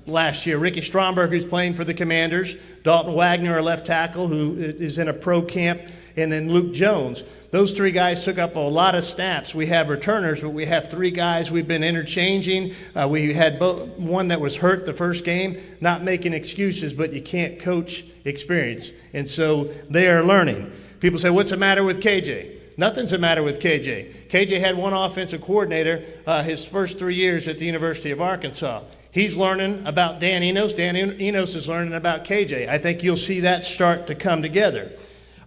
last year. Ricky Stromberg, who's playing for the Commanders, Dalton Wagner, our left tackle, who is in a pro camp, and then Luke Jones. Those 3 guys took up a lot of snaps. We have returners, but we have 3 guys we've been interchanging. We had one that was hurt the first game, not making excuses, but you can't coach experience. And so they are learning. People say, what's the matter with KJ? Nothing's the matter with KJ. KJ had one offensive coordinator his first 3 years at the University of Arkansas. He's learning about Dan Enos. Dan Enos is learning about KJ. I think you'll see that start to come together.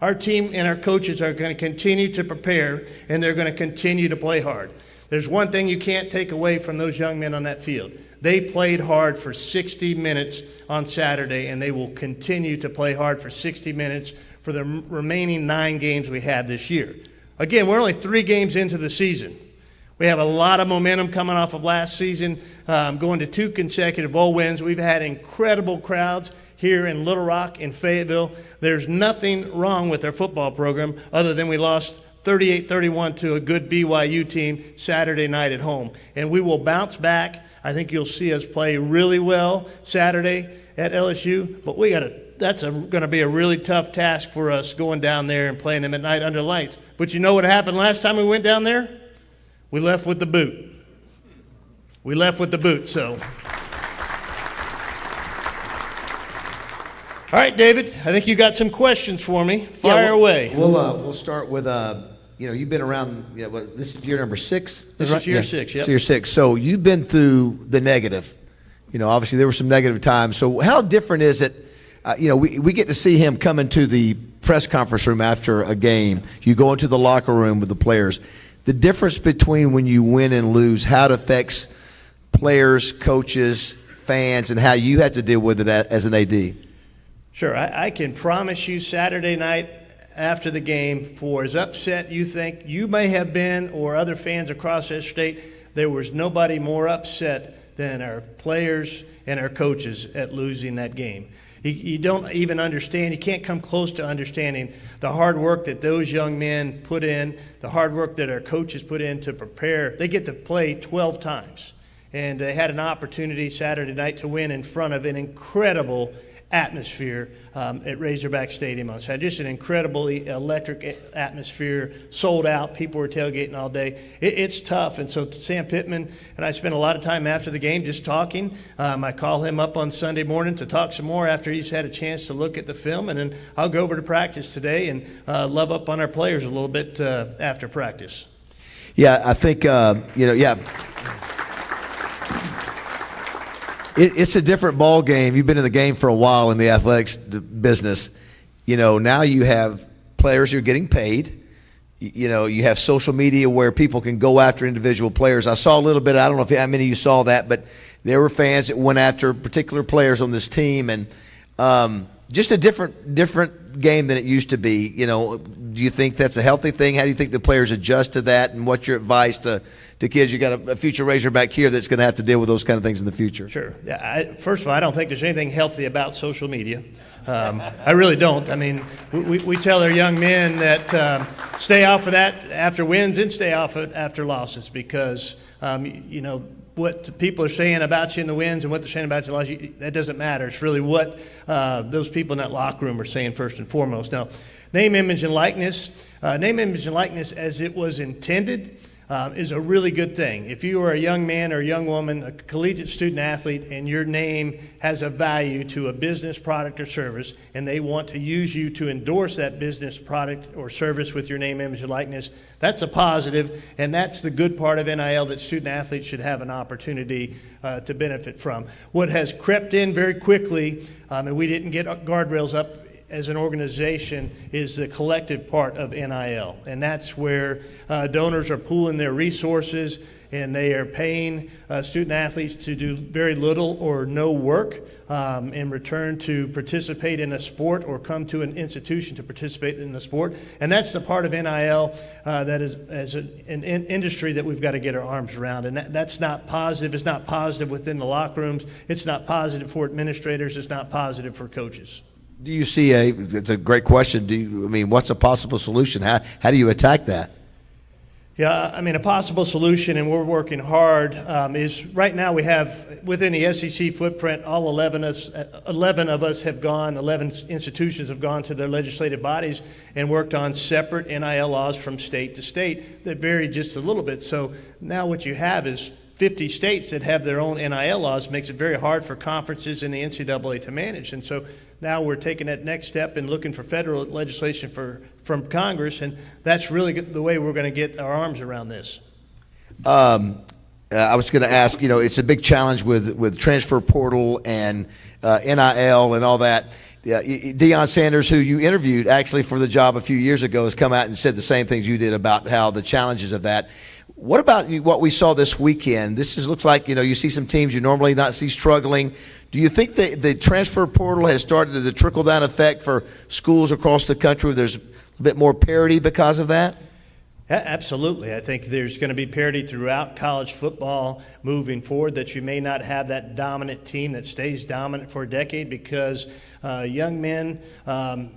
Our team and our coaches are going to continue to prepare, and they're going to continue to play hard. There's one thing you can't take away from those young men on that field. They played hard for 60 minutes on Saturday, and they will continue to play hard for 60 minutes for the remaining 9 games we have this year. Again, we're only 3 games into the season. We have a lot of momentum coming off of last season, going to 2 consecutive bowl wins. We've had incredible crowds here in Little Rock and Fayetteville. There's nothing wrong with our football program other than we lost 38-31 to a good BYU team Saturday night at home. And we will bounce back. I think you'll see us play really well Saturday at LSU, but that's going to be a really tough task for us going down there and playing them at night under lights. But you know what happened last time we went down there? We left with the boot. So. All right, David, I think you got some questions for me. Fire away. We'll start with, you've been around, this is year number 6? This is year 6, yep. So year 6. So you've been through the negative. Obviously there were some negative times. So how different is it? We get to see him come into the press conference room after a game. You go into the locker room with the players. The difference between when you win and lose, how it affects players, coaches, fans, and how you have to deal with it as an AD. Sure. I can promise you Saturday night after the game, for as upset you think you may have been or other fans across this state, there was nobody more upset than our players and our coaches at losing that game. You don't even understand, you can't come close to understanding the hard work that those young men put in, the hard work that our coaches put in to prepare. They get to play 12 times, and they had an opportunity Saturday night to win in front of an incredible atmosphere at Razorback Stadium on Saturday. Just an incredibly electric atmosphere, sold out. People were tailgating all day. It's tough. And so Sam Pittman and I spent a lot of time after the game just talking. I call him up on Sunday morning to talk some more after he's had a chance to look at the film. And then I'll go over to practice today and love up on our players a little bit after practice. Yeah, I think, It's a different ball game. You've been in the game for a while in the athletics business. Now you have players who are getting paid. You have social media where people can go after individual players. I saw a little bit, I don't know how many of you saw that, but there were fans that went after particular players on this team, and just a different game than it used to be. Do you think that's a healthy thing? How do you think the players adjust to that, and what's your advice to kids? You got a future Razorback here that's going to have to deal with those kind of things in the future. Sure. Yeah. First of all, I don't think there's anything healthy about social media. I really don't. I mean, we tell our young men that stay off of that after wins and stay off it after losses, because what people are saying about you in the wins and what they're saying about you in the losses, that doesn't matter. It's really what those people in that locker room are saying first and foremost. Now, name, image, and likeness as it was intended is a really good thing. If you are a young man or a young woman, a collegiate student athlete, and your name has a value to a business, product, or service, and they want to use you to endorse that business, product, or service with your name, image, and likeness, that's a positive, and that's the good part of NIL that student athletes should have an opportunity to benefit from. What has crept in very quickly, and we didn't get guardrails up as an organization is the collective part of NIL, and that's where donors are pooling their resources, and they are paying student athletes to do very little or no work in return to participate in a sport or come to an institution to participate in a sport. And that's the part of NIL that is as an industry that we've got to get our arms around. And that's not positive. It's not positive within the locker rooms. It's not positive for administrators. It's not positive for coaches. Do you see it's a great question. What's a possible solution? How do you attack that? Yeah, a possible solution, and we're working hard, is right now we have, within the SEC footprint, all 11 of us have gone, 11 institutions have gone to their legislative bodies and worked on separate NIL laws from state to state that vary just a little bit. So now what you have is 50 states that have their own NIL laws. Makes it very hard for conferences and the NCAA to manage. And so now we're taking that next step and looking for federal legislation from Congress, and that's really the way we're going to get our arms around this. I was going to ask, it's a big challenge with transfer portal and NIL and all that. Deion Sanders, who you interviewed actually for the job a few years ago, has come out and said the same things you did about how the challenges of that. What about what we saw this weekend? Looks like, you see some teams you normally not see struggling. Do you think that the transfer portal has started the trickle-down effect for schools across the country where there's a bit more parity because of that? Absolutely. I think there's going to be parity throughout college football moving forward, that you may not have that dominant team that stays dominant for a decade, because young men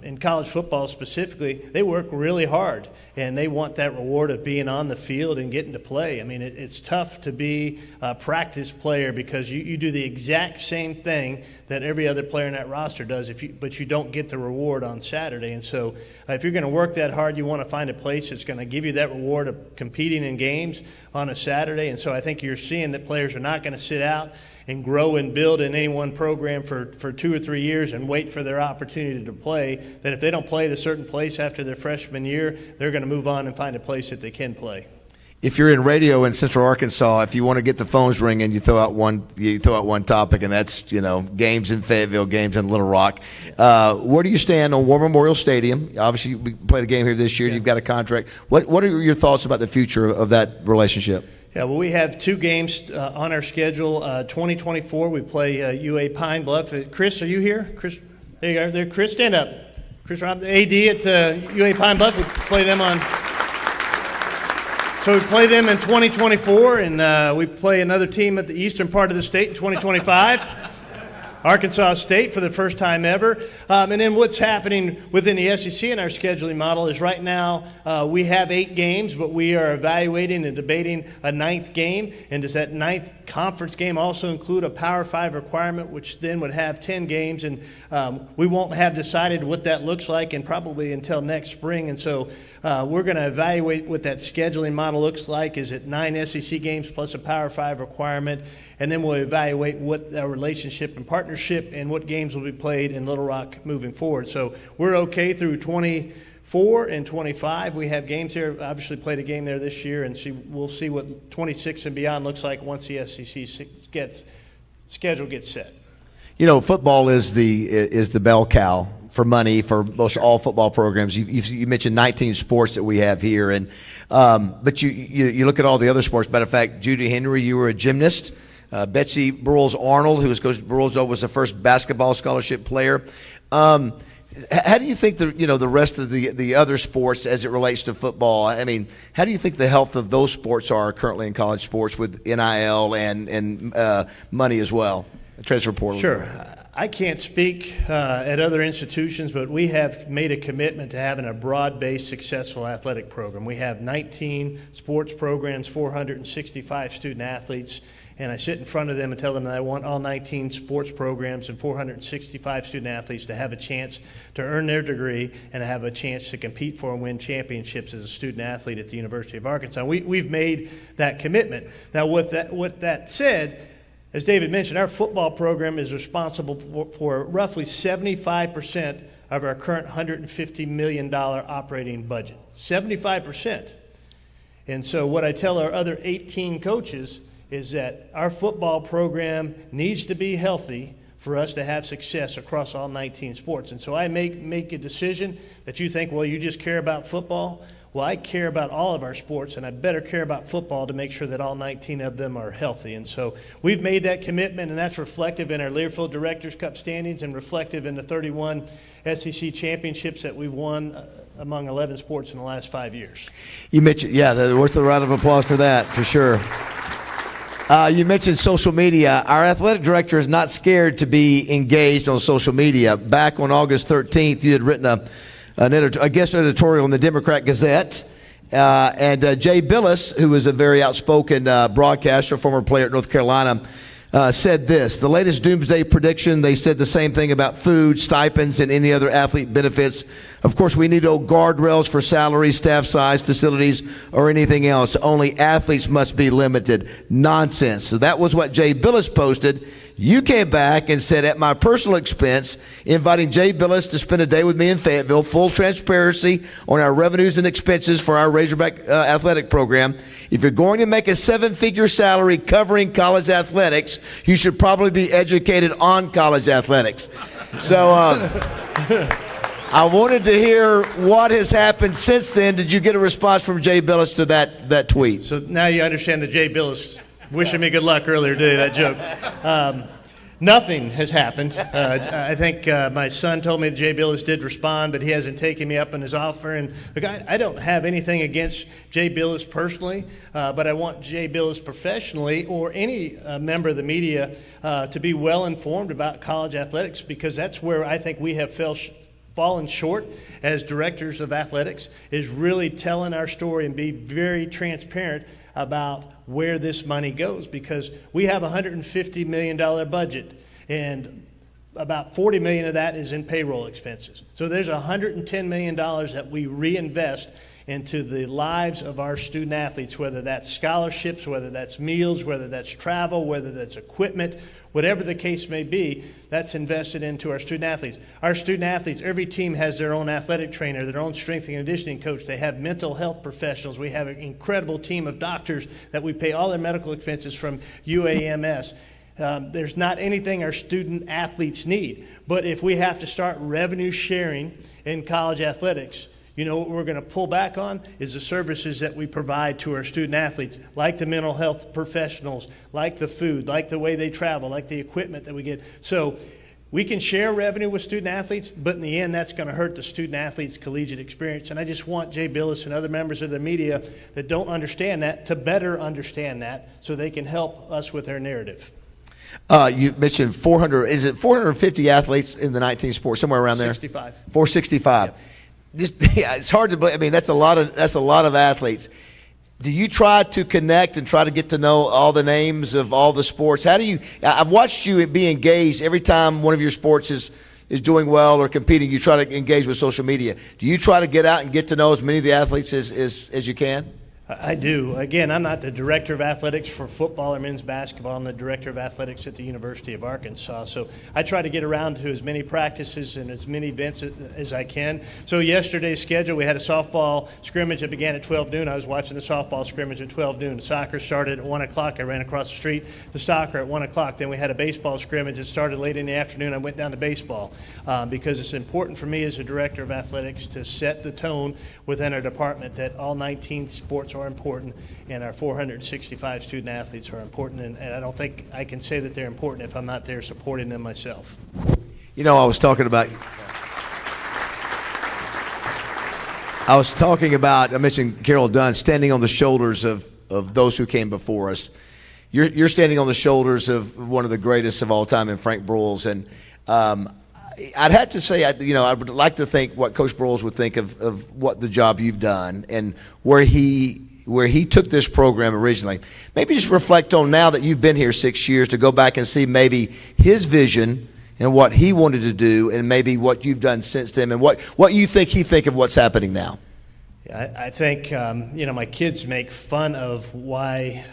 in college football specifically, they work really hard, and they want that reward of being on the field and getting to play. It's tough to be a practice player because you do the exact same thing that every other player in that roster does, but you don't get the reward on Saturday. And so if you're going to work that hard, you want to find a place that's going to give you that reward of competing in games on a Saturday. And so I think you're seeing that players are not going to sit out and grow and build in any one program for 2 or 3 years and wait for their opportunity to play, that if they don't play at a certain place after their freshman year, they're going to move on and find a place that they can play. If you're in radio in Central Arkansas, if you want to get the phones ringing, you throw out one topic, and that's games in Fayetteville, games in Little Rock. Where do you stand on War Memorial Stadium? Obviously, we played a game here this year. Yeah. You've got a contract. What are your thoughts about the future of that relationship? Yeah, well, we have 2 games on our schedule. 2024, we play UA Pine Bluff. Chris, are you here? Chris, there you are. There, Chris, stand up. Chris Rob, the AD at UA Pine Bluff. We play them on. So we play them in 2024, and we play another team at the eastern part of the state in 2025. Arkansas State for the first time ever. And then what's happening within the SEC in our scheduling model is right now we have 8 games, but we are evaluating and debating a 9th game. And does that 9th conference game also include a Power 5 requirement, which then would have 10 games? And we won't have decided what that looks like and probably until next spring. And so we're going to evaluate what that scheduling model looks like. Is it 9 SEC games plus a Power 5 requirement? And then we'll evaluate what our relationship and partnership and what games will be played in Little Rock moving forward. So we're okay through 24 and 25. We have games here. Obviously played a game there this year, and we'll see what 26 and beyond looks like once the SEC schedule gets set. Football is the bell cow for money for most all football programs. You mentioned 19 sports that we have here, and but you look at all the other sports. Matter of fact, Judy Henry, you were a gymnast. Betsy Burles-Arnold, who was Coach Burles, was the first basketball scholarship player. How do you think the rest of the other sports as it relates to football? How do you think the health of those sports are currently in college sports with NIL and money as well, transfer portal? Sure. I can't speak at other institutions, but we have made a commitment to having a broad-based, successful athletic program. We have 19 sports programs, 465 student athletes, and I sit in front of them and tell them that I want all 19 sports programs and 465 student athletes to have a chance to earn their degree and have a chance to compete for and win championships as a student athlete at the University of Arkansas. We've made that commitment. Now, with that said, as David mentioned, our football program is responsible for roughly 75% of our current $150 million operating budget. 75%. And so what I tell our other 18 coaches is that our football program needs to be healthy for us to have success across all 19 sports. And so I make a decision that you think, well, you just care about football. Well, I care about all of our sports, and I better care about football to make sure that all 19 of them are healthy. And so we've made that commitment, and that's reflective in our Learfield Directors' Cup standings and reflective in the 31 SEC championships that we've won among 11 sports in the last 5 years. You mentioned, they're worth a round of applause for that, for sure. You mentioned social media. Our athletic director is not scared to be engaged on social media. Back on August 13th, you had written a guest editorial in the Democrat Gazette. And Jay Billis, who is a very outspoken broadcaster, former player at North Carolina, said this: the latest doomsday prediction, they said the same thing about food, stipends, and any other athlete benefits. Of course, we need no guardrails for salaries, staff size, facilities, or anything else. Only athletes must be limited. Nonsense. So that was what Jay Billis posted. You came back and said, at my personal expense, inviting Jay Billis to spend a day with me in Fayetteville, full transparency on our revenues and expenses for our Razorback athletic program. If you're going to make a 7-figure salary covering college athletics, you should probably be educated on college athletics. So I wanted to hear what has happened since then. Did you get a response from Jay Billis to that tweet? So now you understand that Jay Billis wishing me good luck earlier today, that joke. Nothing has happened. I think my son told me that Jay Billis did respond, but he hasn't taken me up on his offer. And look, I don't have anything against Jay Billis personally, but I want Jay Billis professionally or any member of the media to be well informed about college athletics, because that's where I think we have fallen short as directors of athletics, is really telling our story and be very transparent about where this money goes, because we have a $150 million budget and about $40 million of that is in payroll expenses. So there's $110 million that we reinvest into the lives of our student athletes, whether that's scholarships, whether that's meals, whether that's travel, whether that's equipment, whatever the case may be, that's invested into our student athletes. Our student athletes, every team has their own athletic trainer, their own strength and conditioning coach. They have mental health professionals. We have an incredible team of doctors that we pay all their medical expenses from UAMS. There's not anything our student athletes need. But if we have to start revenue sharing in college athletics, you know what we're going to pull back on is the services that we provide to our student athletes, like the mental health professionals, like the food, like the way they travel, like the equipment that we get. So we can share revenue with student athletes, but in the end, that's going to hurt the student athlete's collegiate experience. And I just want Jay Billis and other members of the media that don't understand that to better understand that so they can help us with their narrative. You mentioned 450 athletes in the 19 sports, somewhere around there? 65. 465. Yep. It's hard to believe. I mean, that's a lot of athletes. Do you try to connect and try to get to know all the names of all the sports? How do you? I've watched you be engaged every time one of your sports is doing well or competing. You try to engage with social media. Do you try to get out and get to know as many of the athletes as you can? I do. Again, I'm not the director of athletics for football or men's basketball. I'm the director of athletics at the University of Arkansas. So I try to get around to as many practices and as many events as I can. So yesterday's schedule, we had a softball scrimmage that began at 12 noon. I was watching the softball scrimmage at 12 noon. Soccer started at 1 o'clock. I ran across the street to soccer at 1 o'clock. Then we had a baseball scrimmage that started late in the afternoon. I went down to baseball because it's important for me as a director of athletics to set the tone within our department that all 19 sports are important, and our 465 student athletes are important, and I don't think I can say that they're important if I'm not there supporting them myself. You know, I was talking about, I mentioned Carol Dunn standing on the shoulders of those who came before us. You're standing on the shoulders of one of the greatest of all time in Frank Broyles, and I'd have to say, I would like to think what Coach Broyles would think of what the job you've done and where he took this program originally. Maybe just reflect on, now that you've been here 6 years, to go back and see maybe his vision and what he wanted to do, and maybe what you've done since then, and what you think he think of what's happening now. I think, my kids make fun of why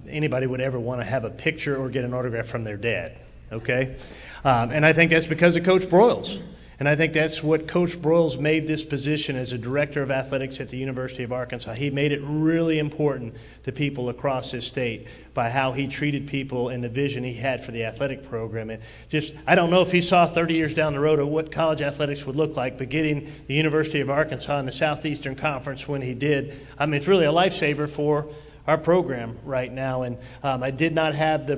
anybody would ever want to have a picture or get an autograph from their dad, okay? And I think that's because of Coach Broyles. And I think that's what Coach Broyles made this position as a director of athletics at the University of Arkansas. He made it really important to people across this state by how he treated people and the vision he had for the athletic program. And just, I don't know if he saw 30 years down the road of what college athletics would look like, but getting the University of Arkansas in the Southeastern Conference when he did, I mean, it's really a lifesaver for our program right now. And I did not have the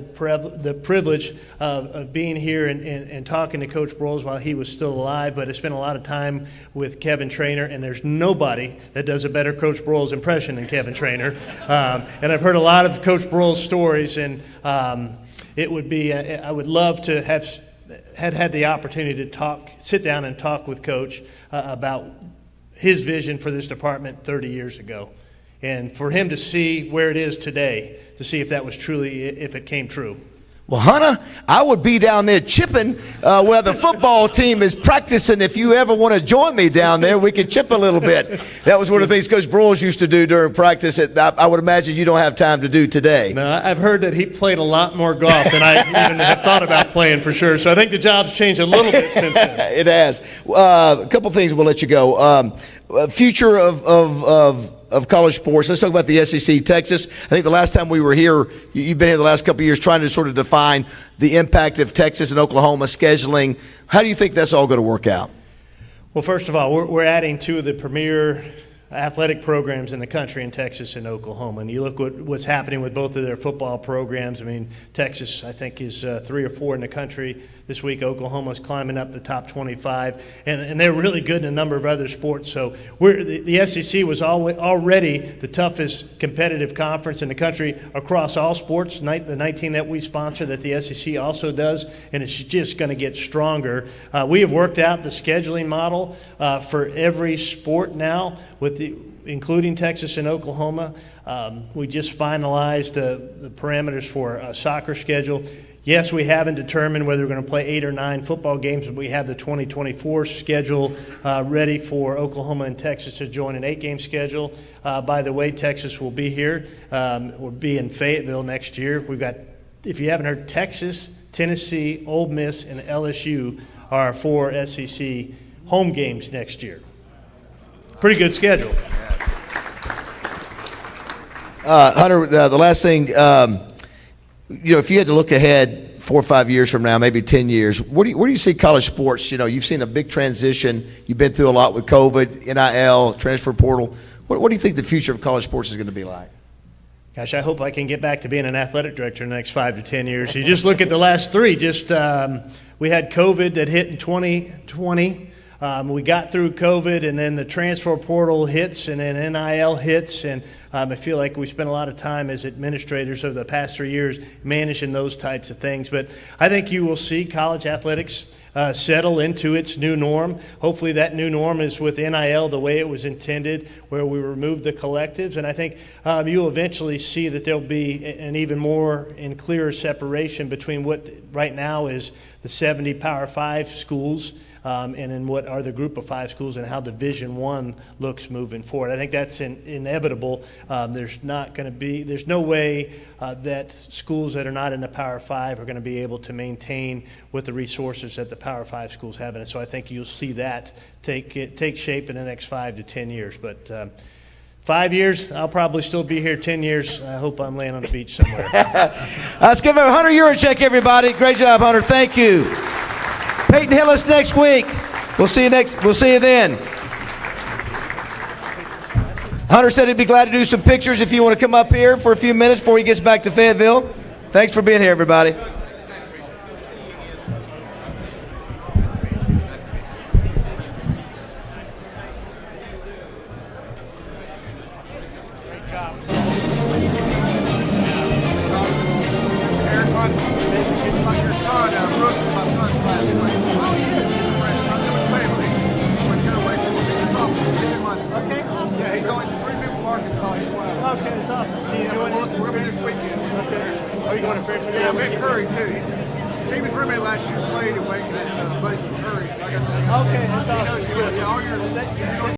privilege of being here and talking to Coach Broyles while he was still alive, but I spent a lot of time with Kevin Trainor, and there's nobody that does a better Coach Broyles impression than Kevin Trainor. And I've heard a lot of Coach Broyles stories, and it would be, I would love to have had the opportunity to sit down and talk with Coach about his vision for this department 30 years ago. And for him to see where it is today, to see if that was truly, if it came true. Well, Hunter, I would be down there chipping where the football team is practicing. If you ever want to join me down there, we could chip a little bit. That was one of the things Coach Broyles used to do during practice. I would imagine you don't have time to do today. No, I've heard that he played a lot more golf than I even have thought about playing for sure. So I think the job's changed a little bit since then. It has. A couple things, we'll let you go. Future of college sports. Let's talk about the SEC. Texas, I think the last time we were here, you've been here the last couple of years trying to sort of define the impact of Texas and Oklahoma scheduling. How do you think that's all going to work out? Well, first of all, we're adding two of the premier athletic programs in the country in Texas and Oklahoma. And you look what's happening with both of their football programs. I mean, Texas, I think, is 3 or 4 in the country this week. Oklahoma's climbing up the top 25. And they're really good in a number of other sports. So the SEC was already the toughest competitive conference in the country across all sports. The 19 that we sponsor that the SEC also does. And it's just going to get stronger. We have worked out the scheduling model for every sport now, including Texas and Oklahoma. We just finalized the parameters for a soccer schedule. Yes, we haven't determined whether we're going to play 8 or 9 football games, but we have the 2024 schedule ready for Oklahoma and Texas to join an 8-game schedule. By the way, Texas will be here. We'll be in Fayetteville next year. We've got, if you haven't heard, Texas, Tennessee, Ole Miss, and LSU are 4 SEC home games next year. Pretty good schedule. Hunter, the last thing, if you had to look ahead 4 or 5 years from now, maybe 10 years, where do you see college sports? You've seen a big transition. You've been through a lot with COVID, NIL, transfer portal. What do you think the future of college sports is going to be like? Gosh, I hope I can get back to being an athletic director in the next 5 to 10 years. You just look at the last 3. We had COVID that hit in 2020. We got through COVID, and then the transfer portal hits, and then NIL hits, and I feel like we spent a lot of time as administrators over the past 3 years managing those types of things. But I think you will see college athletics settle into its new norm. Hopefully that new norm is with NIL the way it was intended, where we remove the collectives. And I think you'll eventually see that there'll be an even more and clearer separation between what right now is the 70 Power 5 schools and in what are the group of 5 schools and how Division I looks moving forward. I think that's inevitable. There's no way that schools that are not in the Power 5 are going to be able to maintain with the resources that the Power 5 schools have. And so I think you'll see that take shape in the next 5 to 10 years. But 5 years, I'll probably still be here. 10 years, I hope I'm laying on the beach somewhere. Let's give it a Hunter Yurachek, everybody. Great job, Hunter. Thank you. Peyton Hillis next week. We'll see you then. Hunter said he'd be glad to do some pictures if you want to come up here for a few minutes before he gets back to Fayetteville. Thanks for being here, everybody. Yeah, we had Curry too. Stephen's roommate last year played at Wake, and that's buddies with Curry. So I got that. Okay, that's awesome. Yeah, all year.